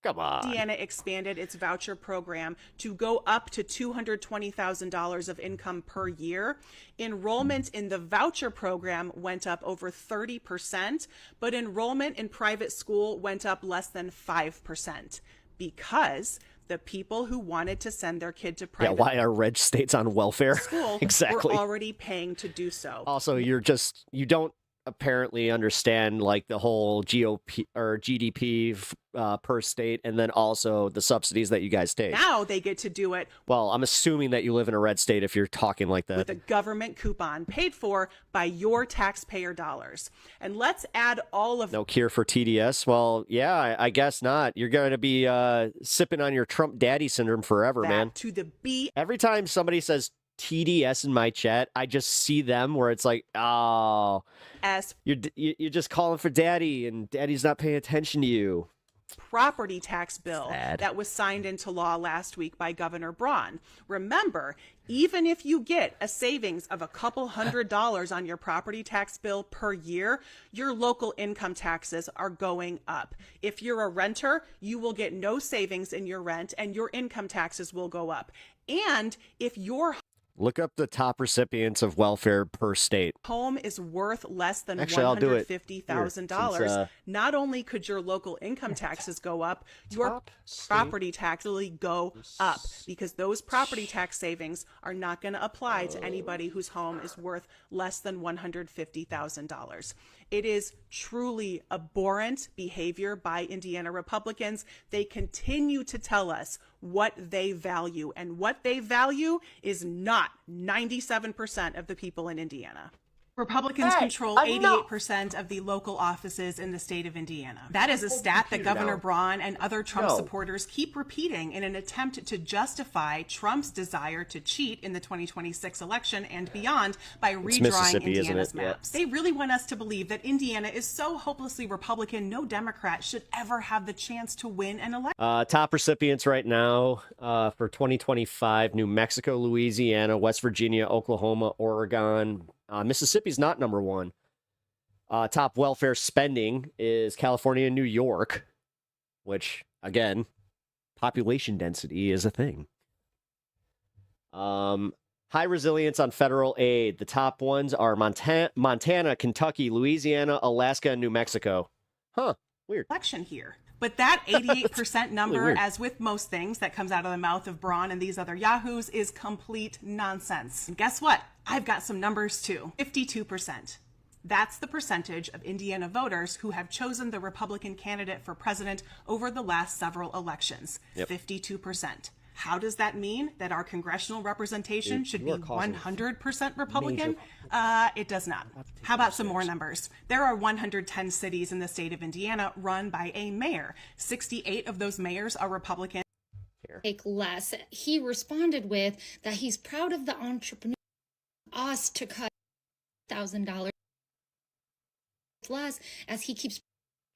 Come on. Indiana expanded its voucher program to go up to $220,000 of income per year. Enrollment in the voucher program went up over 30%, but enrollment in private school went up less than 5% because the people who wanted to send their kid to Yeah, private why are red states on welfare? school Exactly. were already paying to do so. Also, you don't apparently understand like the whole GOP or GDP per state, and then also the subsidies that you guys take. Now they get to do it Well, I'm assuming that you live in a red state if you're talking like that. with a government coupon paid for by your taxpayer dollars. And let's add all of No cure for TDS? Well, yeah, I guess not. You're going to be sipping on your Trump daddy syndrome forever, that man. to the B. Every time somebody says TDS in my chat, I just see them where it's like, oh, S you're just calling for daddy, and daddy's not paying attention to you. property tax bill Sad. that was signed into law last week by Governor Braun. Remember, even if you get a savings of a couple $100 on your property tax bill per year, your local income taxes are going up. If you're a renter, you will get no savings in your rent and your income taxes will go up. And if your Look up the top recipients of welfare per state. home is worth less than Actually, I'll do it. $150,000, Here, since, not only could your local income taxes go up, your property tax will go up because those property tax savings are not going to apply to anybody whose home is worth less than $150,000. It is truly abhorrent behavior by Indiana Republicans. They continue to tell us what they value, and what they value is not 97% of the people in Indiana. Republicans control 88% of the local offices in the state of Indiana. That is a stat that Governor Braun and other Trump supporters keep repeating in an attempt to justify Trump's desire to cheat in the 2026 election and beyond by redrawing Mississippi, isn't Indiana's it? Yeah. maps. They really want us to believe that Indiana is so hopelessly Republican, no Democrat should ever have the chance to win an election. Top recipients right now for 2025: New Mexico, Louisiana, West Virginia, Oklahoma, Oregon. Mississippi's not number one. Top welfare spending is California and New York, which, again, population density is a thing. High resilience on federal aid. The top ones are Montana, Kentucky, Louisiana, Alaska, and New Mexico. Huh, weird. Election here. But that 88% number, weird. as with most things that comes out of the mouth of Braun and these other yahoos, is complete nonsense. And guess what? I've got some numbers too. 52%. That's the percentage of Indiana voters who have chosen the Republican candidate for president over the last several elections. Yep. 52%. How does that mean that our congressional representation should be 100% Republican? It does not. How about some more numbers? There are 110 cities in the state of Indiana run by a mayor. 68 of those mayors are Republican. Take less. He responded with that he's proud of the entrepreneur us to cut $1,000 less as he keeps.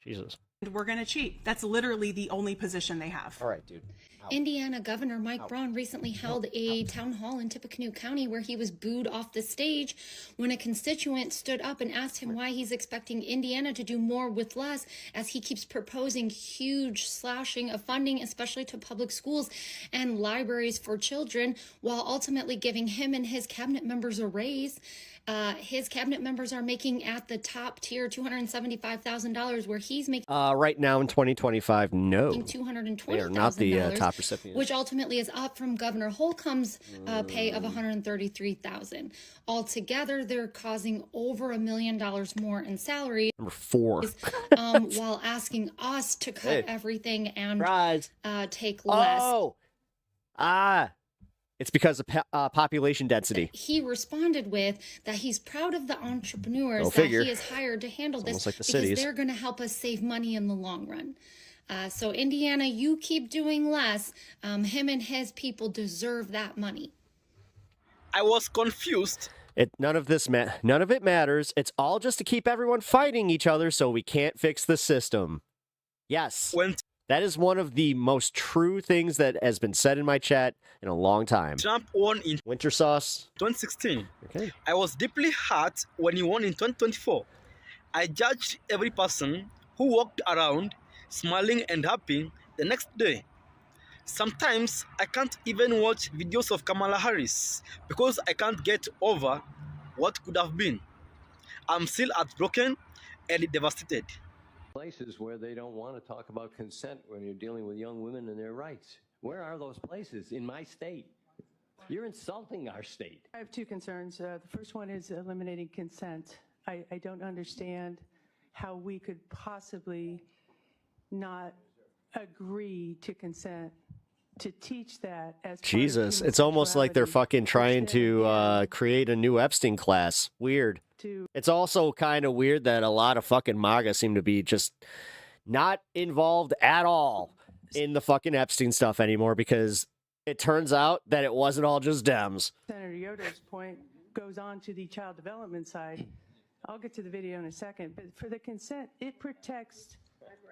Jesus. We're going to cheat. That's literally the only position they have. All right, dude. Indiana Governor Mike Braun recently held a town hall in Tippecanoe County where he was booed off the stage when a constituent stood up and asked him why he's expecting Indiana to do more with less as he keeps proposing huge slashing of funding, especially to public schools and libraries for children, while ultimately giving him and his cabinet members a raise. His cabinet members are making at the top tier $275,000 where he's making Right now in 2025, no. $220,000. They are not the top recipients. Which ultimately is up from Governor Holcomb's pay of $133,000. Altogether, they're causing over $1 million more in salary. Number 4. While asking us to cut Hey. everything and take Oh! less. It's because of population density. He responded with that he's proud of the entrepreneurs Go that figure. he has hired to handle It's this almost like the because cities. they're going to help us save money in the long run. So Indiana, you keep doing less. Him and his people deserve that money. I was confused. None of it matters. It's all just to keep everyone fighting each other so we can't fix the system. Yes. That is one of the most true things that has been said in my chat in a long time. Trump won in Winter sauce. 2016. Okay. I was deeply hurt when he won in 2024. I judged every person who walked around smiling and happy the next day. Sometimes I can't even watch videos of Kamala Harris because I can't get over what could have been. I'm still heartbroken and devastated. Places where they don't want to talk about consent when you're dealing with young women and their rights. Where are those places? In my state. You're insulting our state. I have two concerns. The first one is eliminating consent. I don't understand how we could possibly not agree to consent, to teach that as part of Jesus. human It's almost like they're sexuality. fucking trying to create a new Epstein class. Weird. It's also kind of weird that a lot of fucking MAGA seem to be just not involved at all in the fucking Epstein stuff anymore because it turns out that it wasn't all just Dems. Senator Yoder's point goes on to the child development side. I'll get to the video in a second, but for the consent, it protects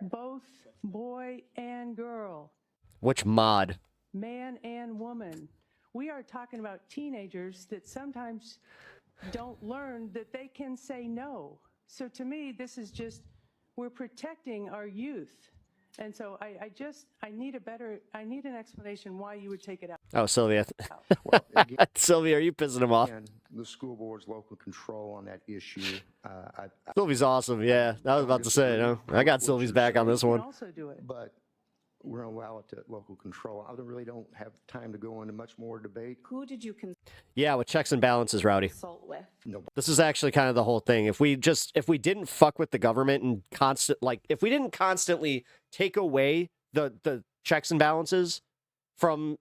both boy and girl, Which mod? man and woman. We are talking about teenagers that sometimes don't learn that they can say no. So to me, this is just, we're protecting our youth. And so I need an explanation why you would take it out. Oh, Sylvia. Sylvia, are you pissing him off? And the school board's local control on that issue. Sylvie's awesome. Yeah, I was about to say, I got Sylvie's back on this one. But we're going to allow it to local control. I really don't have time to go into much more debate. Who did you Yeah, with checks and balances, Rowdy. consult with? No. This is actually kind of the whole thing. If we didn't fuck with the government and if we didn't constantly take away the checks and balances from,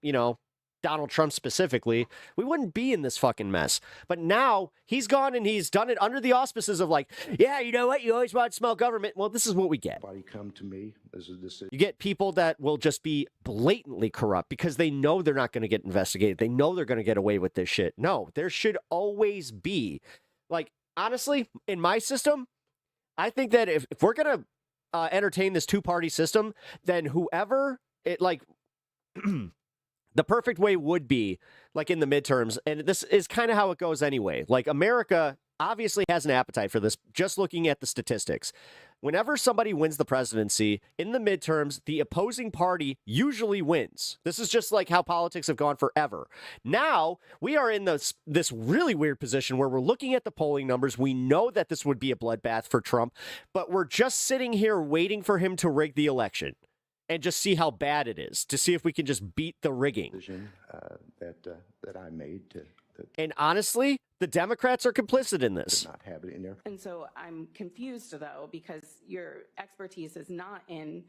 Donald Trump specifically, we wouldn't be in this fucking mess. But now he's gone and he's done it under the auspices of like, yeah, you know what? You always want to smell government. Well, this is what we get. Come to me. This is a decision. You get people that will just be blatantly corrupt because they know they're not going to get investigated. They know they're going to get away with this shit. No, there should always be, honestly, in my system, I think that if we're going to entertain this two-party system, then whoever the perfect way would be in the midterms, and this is kind of how it goes anyway. America obviously has an appetite for this, just looking at the statistics. whenever somebody wins the presidency in the midterms, the opposing party usually wins. This is just like how politics have gone forever. Now we are in this really weird position where we're looking at the polling numbers. We know that this would be a bloodbath for Trump, but we're just sitting here waiting for him to rig the election and just see how bad it is, to see if we can just beat the rigging. That I made to And honestly, the Democrats are complicit in this. not have it in there. And so I'm confused, though, because your expertise is not in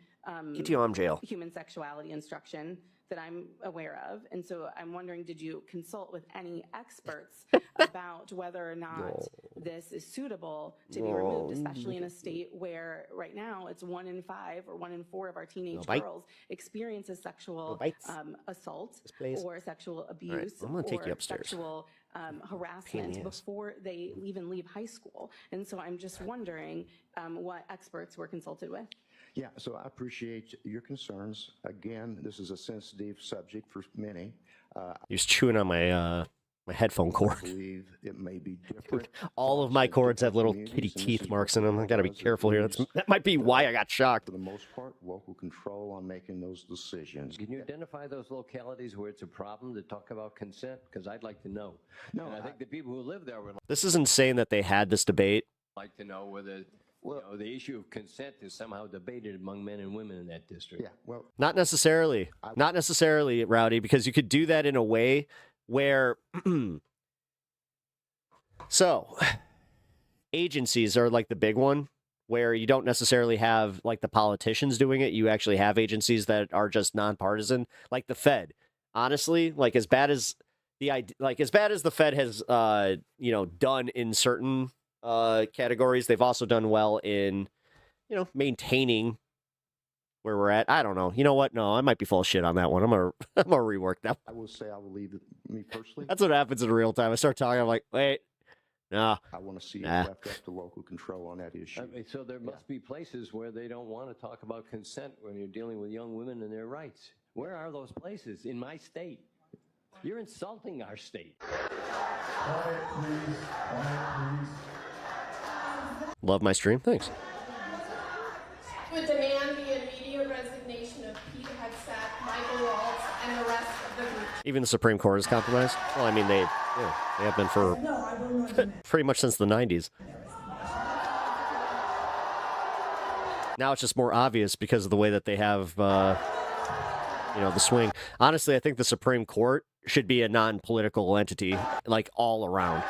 Get you on jail. human sexuality instruction that I'm aware of. And so I'm wondering, did you consult with any experts about whether or not this is suitable to be removed, especially in a state where right now it's 1 in 5 or 1 in 4 of our teenage girls experiences sexual assault please. or sexual abuse All right, I'm gonna take you or upstairs. sexual harassment before they even leave high school. And so I'm just wondering what experts were consulted with. Yeah, so I appreciate your concerns. Again, this is a sensitive subject for many. He was chewing on my my headphone cord. I believe it may be different. All of my cords have little kitty teeth marks in them. I gotta be careful here. That might be why I got shocked. For the most part, local control on making those decisions. Can you identify those localities where it's a problem to talk about consent? Because I'd like to know. No, and I think the people who live there would This is insane that they had this debate. like to know whether the issue of consent is somehow debated among men and women in that district. Yeah, well, Not necessarily. Not necessarily, Rowdy, because you could do that in a way where so agencies are like the big one where you don't necessarily have like the politicians doing it. You actually have agencies that are just nonpartisan, like the Fed. Honestly, like as bad as the Fed has done in certain categories, they've also done well in maintaining where we're at. I don't know. You know what? No, I might be full of shit on that one. I'm gonna rework that. I will say I will leave it, me personally. That's what happens in real time. I start talking, I'm like, wait, nah. I want to see it Nah. left up to local control on that issue. I mean, so there must be places where they don't want to talk about consent when you're dealing with young women and their rights. Where are those places? In my state. You're insulting our state. Quiet, please. Quiet, please. Love my stream. Thanks. Would demand the immediate resignation of Pete Hegseth, Michael Waltz, and the rest of the group. Even the Supreme Court is compromised. Well, I mean, they have been for pretty much since the 90s. Now it's just more obvious because of the way that they have, the swing. Honestly, I think the Supreme Court should be a non-political entity, like all around,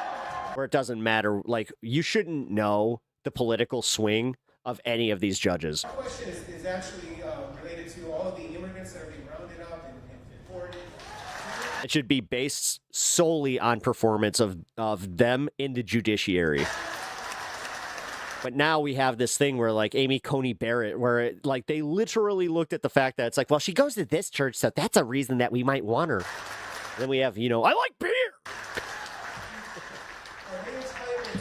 where it doesn't matter. Like, you shouldn't know the political swing of any of these judges. My question is actually related to all of the immigrants that are being rounded up and deported. It should be based solely on performance of them in the judiciary. But now we have this thing where, like, Amy Coney Barrett, where, they literally looked at the fact that it's like, well, she goes to this church, so that's a reason that we might want her. Then we have, I like beer! Are they entitled to due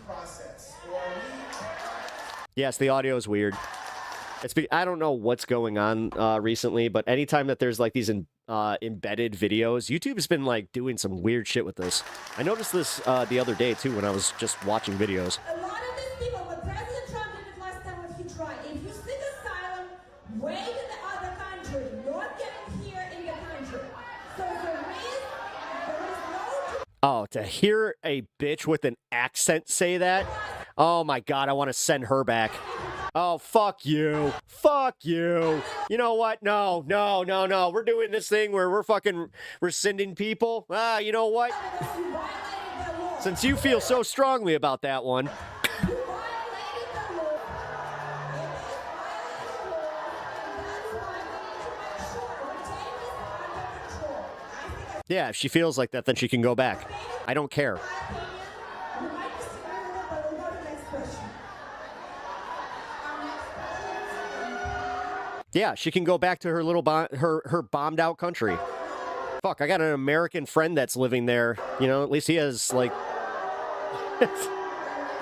process? Or are we... Yes, the audio is weird. I don't know what's going on recently, but anytime that there's, these embedded videos, YouTube has been, doing some weird shit with this. I noticed this the other day, too, when I was just watching videos. A lot of these people, what President Trump did it last time when he tried, if you seek asylum, wait in the other country, not getting here in the country. So there is no... Oh, to hear a bitch with an accent say that? Oh my god, I want to send her back. Oh, fuck you. Fuck you. You know what? No. We're doing this thing where we're fucking rescinding people. You know what? Since you feel so strongly about that one. Yeah, if she feels like that, then she can go back. I don't care. Yeah, she can go back to her little her bombed out country. Fuck, I got an American friend that's living there. At least he has the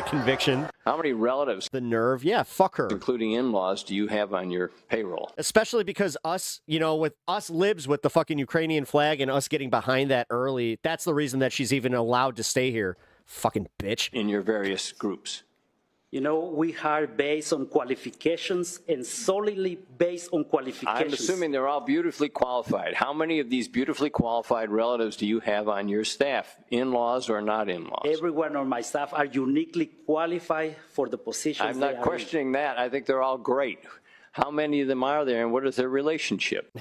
conviction. How many relatives, the nerve? Yeah, fuck her. including in-laws, do you have on your payroll? Especially because us, with us libs with the fucking Ukrainian flag and us getting behind that early, that's the reason that she's even allowed to stay here. Fucking bitch. In your various groups. You know, we hire based on qualifications and solely based on qualifications. I'm assuming they're all beautifully qualified. How many of these beautifully qualified relatives do you have on your staff, in-laws or not in-laws? Everyone on my staff are uniquely qualified for the positions. I'm not questioning that. I think they're all great. How many of them are there, and what is their relationship?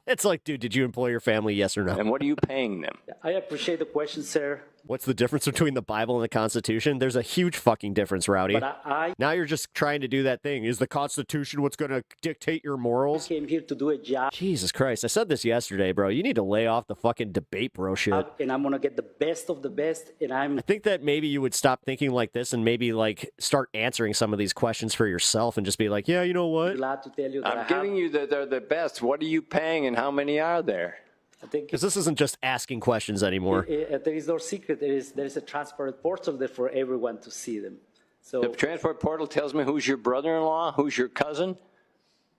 It's like, dude, did you employ your family, yes or no? And what are you paying them? I appreciate the question, sir. What's the difference between the Bible and the Constitution? There's a huge fucking difference, Rowdy. But Now you're just trying to do that thing. Is the Constitution what's going to dictate your morals? I came here to do a job. Jesus Christ. I said this yesterday, bro. You need to lay off the fucking debate bro shit. And I'm going to get the best of the best. And I think that maybe you would stop thinking like this and maybe like start answering some of these questions for yourself and just be like, yeah, you know what? Glad to tell you that I'm giving you that they're the best. What are you paying and how many are there? Because this isn't just asking questions anymore. There is no secret. There is a transparent portal there for everyone to see them. So the transport portal tells me who's your brother-in-law, who's your cousin.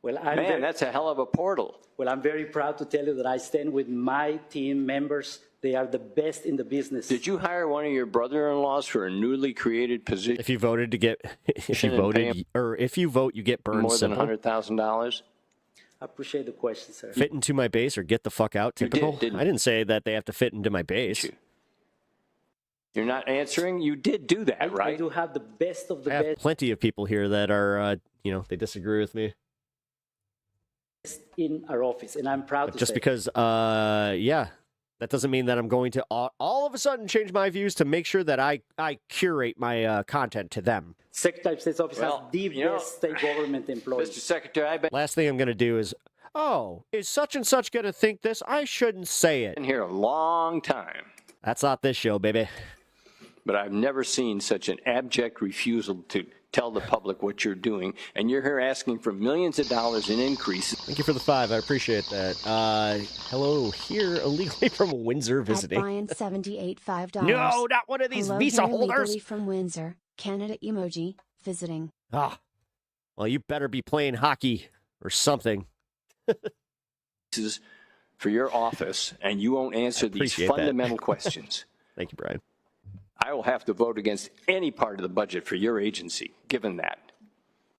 Well, that's a hell of a portal. Well, I'm very proud to tell you that I stand with my team members. They are the best in the business. Did you hire one of your brother-in-laws for a newly created position? If you voted to get, if you vote, you get burned. More than simple. $100,000. I appreciate the question, sir. Fit into my base or get the fuck out, typical? didn't I didn't say that they have to fit into my base. You're not answering? You did do that, right? I do have the best of the I have best plenty of people here that are, they disagree with me. in our office, and I'm proud But to just say. because, that doesn't mean that I'm going to all of a sudden change my views to make sure that I curate my content to them. Secretary of State's office has the best state government employees. Mr. Secretary, Last thing I'm going to do is, is such and such going to think this? I shouldn't say it. Been here a long time. That's not this show, baby. But I've never seen such an abject refusal to tell the public what you're doing, and you're here asking for millions of dollars in increases. Thank you for the 5. I appreciate that. Hello, here illegally from Windsor visiting. Brian 78 $5. No, not one of these Hello, visa here holders. legally from Windsor, Canada emoji, visiting. Well, you better be playing hockey or something. For your office, and you won't answer these Appreciate that. fundamental questions. Thank you, Brian. I will have to vote against any part of the budget for your agency, given that.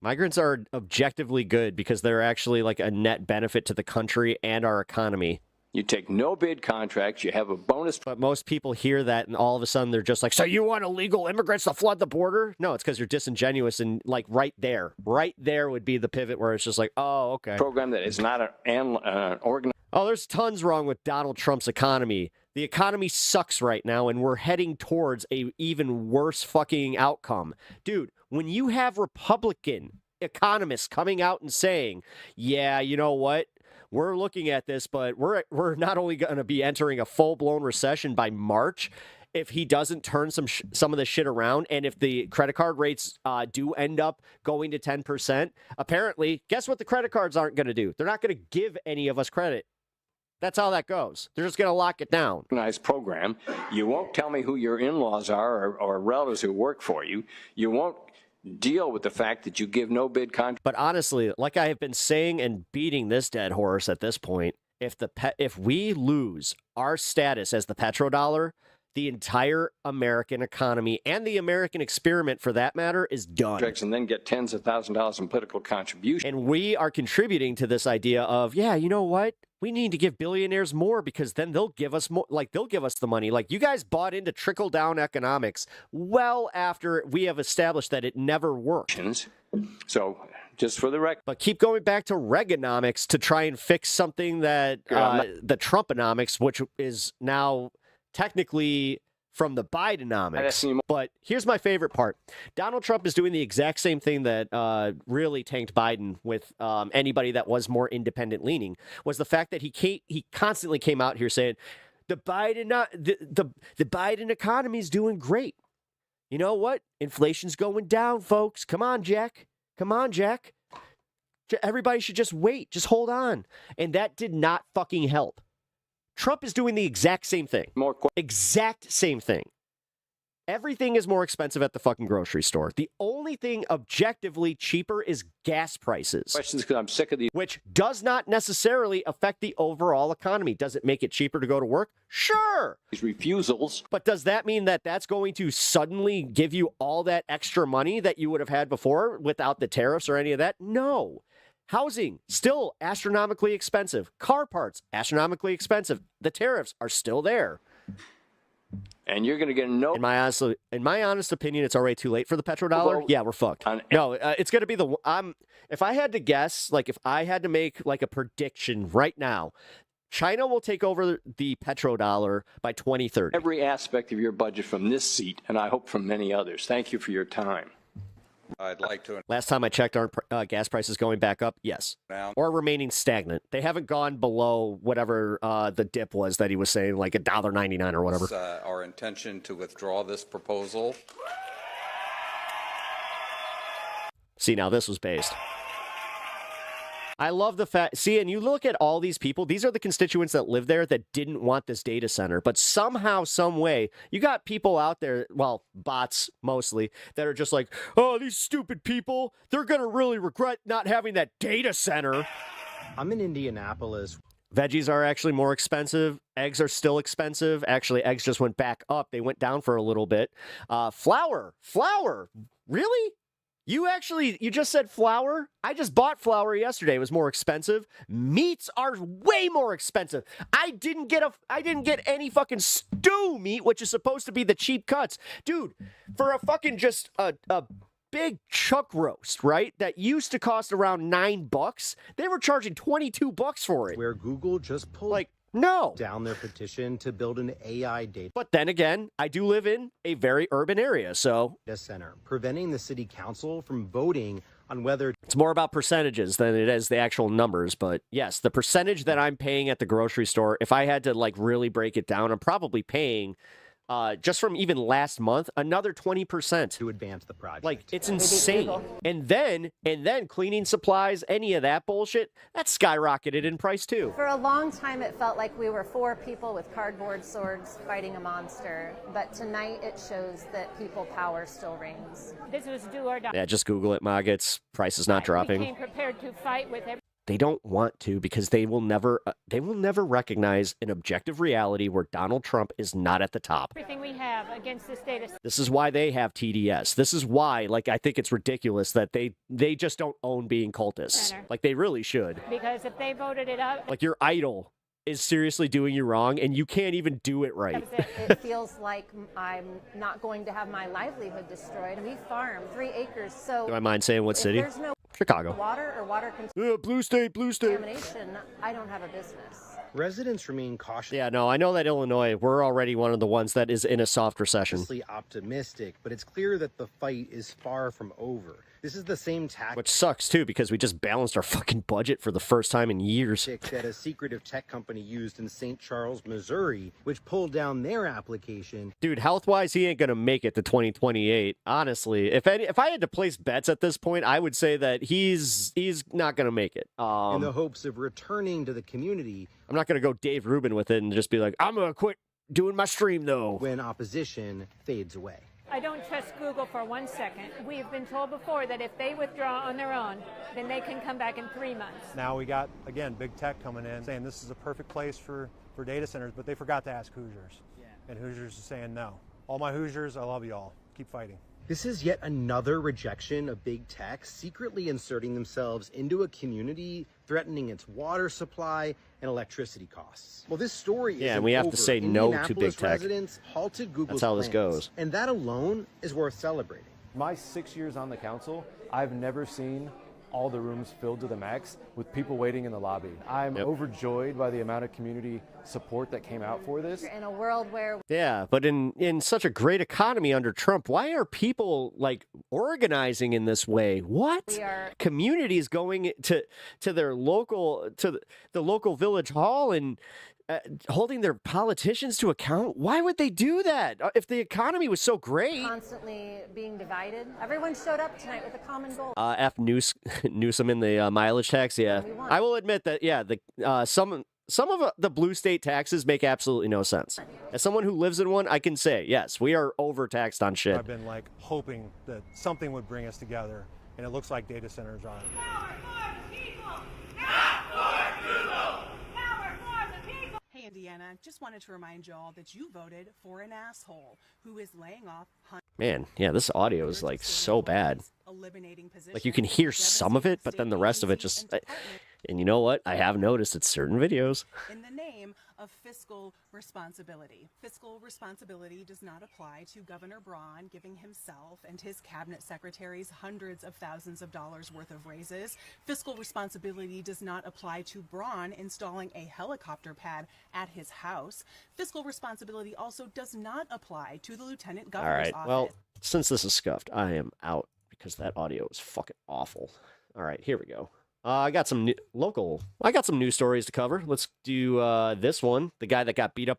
Migrants are objectively good because they're actually like a net benefit to the country and our economy. You take no bid contracts, you have a bonus. But most people hear that and all of a sudden they're just like, so you want illegal immigrants to flood the border? No, it's because you're disingenuous, and like right there would be the pivot where it's just like, oh, okay. Program that is not an organized. Oh, there's tons wrong with Donald Trump's economy. The economy sucks right now, and we're heading towards a even worse fucking outcome. Dude, when you have Republican economists coming out and saying, yeah, you know what? We're looking at this, but we're not only going to be entering a full-blown recession by March if he doesn't turn some of the shit around, and if the credit card rates do end up going to 10%, apparently, guess what the credit cards aren't going to do? They're not going to give any of us credit. That's how that goes. They're just going to lock it down. Nice program. You won't tell me who your in-laws are or relatives who work for you. You won't deal with the fact that you give no bid contract. But honestly, like I have been saying and beating this dead horse at this point, if we lose our status as the petrodollar, the entire American economy and the American experiment, for that matter, is done. And then get tens of thousands of dollars in political contributions. And we are contributing to this idea of, yeah, you know what? We need to give billionaires more because then they'll give us more, like they'll give us the money. Like you guys bought into trickle-down economics well after we have established that it never worked. So just for the record. But keep going back to Reaganomics to try and fix something that the Trumponomics, which is now technically from the Bidenomics. But here's my favorite part. Donald Trump is doing the exact same thing that really tanked Biden with anybody that was more independent leaning, was the fact that he constantly came out here saying the Biden economy is doing great. You know what? Inflation's going down, folks. Come on, Jack. Come on, Jack. Everybody should just wait. Just hold on. And that did not fucking help. Trump is doing the exact same thing. Exact same thing. Everything is more expensive at the fucking grocery store. The only thing objectively cheaper is gas prices. Questions because I'm sick of these. Which does not necessarily affect the overall economy. Does it make it cheaper to go to work? Sure. These refusals. But does that mean that that's going to suddenly give you all that extra money that you would have had before without the tariffs or any of that? No. Housing, still astronomically expensive. Car parts, astronomically expensive. The tariffs are still there. And you're going to get a no. In my honest opinion, it's already too late for the petrodollar. Well, Yeah, we're fucked. No, it's going to be if I had to guess, like if I had to make like a prediction right now, China will take over the petrodollar by 2030. Every aspect of your budget from this seat, and I hope from many others. Thank you for your time. I'd like to. Last time I checked, aren't gas prices going back up? Yes. Down. Or remaining stagnant. They haven't gone below whatever the dip was that he was saying, like $1.99 or whatever. It's our intention to withdraw this proposal. See, now this was based. I love the fact, see, and you look at all these people, these are the constituents that live there that didn't want this data center, but somehow, some way, you got people out there, well, bots mostly, that are just like, oh, these stupid people, they're going to really regret not having that data center. I'm in Indianapolis. Veggies are actually more expensive. Eggs are still expensive. Actually, eggs just went back up. They went down for a little bit. Flour, really? You just said flour? I just bought flour yesterday. It was more expensive. Meats are way more expensive. I didn't get any fucking stew meat, which is supposed to be the cheap cuts. Dude, for a fucking just a big chuck roast, right? That used to cost around $9. They were charging $22 for it. Where Google just pulled down their petition to build an AI data But then again, I do live in a very urban area, so center, preventing the city council from voting on whether it's more about percentages than it is the actual numbers. But yes, the percentage that I'm paying at the grocery store, if I had to like really break it down, I'm probably paying just from even last month, another 20% to advance the project. Like, it's insane. And then cleaning supplies, any of that bullshit, that skyrocketed in price too. For a long time, it felt like we were four people with cardboard swords fighting a monster. But tonight, it shows that people power still reigns. This was do or die. Yeah, just Google it, Maggots. Price is not dropping. We came prepared to fight with every. They don't want to because they will never recognize an objective reality where Donald Trump is not at the top. Everything we have against this data. This is why they have TDS. This is why, like, I think it's ridiculous that they just don't own being cultists. Center. Like, they really should. Because if they voted it up. Like, your idol is seriously doing you wrong, and you can't even do it right. It feels like I'm not going to have my livelihood destroyed. We farm 3 acres, so. Do I mind saying what city? There's no Chicago. Water or water blue state. contamination. I don't have a business. Residents remain cautious. Yeah, no, I know that Illinois, we're already one of the ones that is in a soft recession. Optimistic, but it's clear that the fight is far from over. This is the same tactic. Which sucks, too, because we just balanced our fucking budget for the first time in years. That a secretive tech company used in St. Charles, Missouri, which pulled down their application. Dude, health-wise, he ain't going to make it to 2028. Honestly, if I had to place bets at this point, I would say that he's not going to make it. In the hopes of returning to the community. I'm not going to go Dave Rubin with it and just be like, I'm going to quit doing my stream, though. When opposition fades away. I don't trust Google for 1 second. We've been told before that if they withdraw on their own, then they can come back in 3 months. Now we got, again, big tech coming in saying this is a perfect place for data centers, but they forgot to ask Hoosiers. Yeah. And Hoosiers are saying no. All my Hoosiers, I love you all. Keep fighting. This is yet another rejection of big tech secretly inserting themselves into a community, threatening its water supply and electricity costs. Well, this story is and we have to say no to big tech. Residents halted Google's That's how this plans, goes. and that alone is worth celebrating. My 6 years on the council, I've never seen all the rooms filled to the max with people waiting in the lobby. I'm overjoyed by the amount of community support that came out for this. In a world where Yeah, but in such a great economy under Trump, why are people like organizing in this way? What? Communities going to their local the local village hall and holding their politicians to account? Why would they do that if the economy was so great? constantly being divided. Everyone showed up tonight with a common goal. Newsom in the mileage tax. Yeah, I will admit that. Yeah, some some of the blue state taxes make absolutely no sense. As someone who lives in one, I can say, yes, we are overtaxed on shit. I've been like hoping that something would bring us together, and it looks like data centers are. Hey, Indiana, just wanted to remind y'all that you voted for an asshole who is laying off Man, yeah, this audio is like so bad. eliminating positions. Like you can hear some of it, but then the rest of it just. And you know what? I have noticed it's certain videos. In the name of fiscal responsibility. Fiscal responsibility does not apply to Governor Braun giving himself and his cabinet secretaries hundreds of thousands of dollars worth of raises. Fiscal responsibility does not apply to Braun installing a helicopter pad at his house. Fiscal responsibility also does not apply to the lieutenant All governor's right. office. Well, since this is scuffed, I am out because that audio is fucking awful. All right, here we go. I got some I got some news stories to cover. Let's do this one. The guy that got beat up by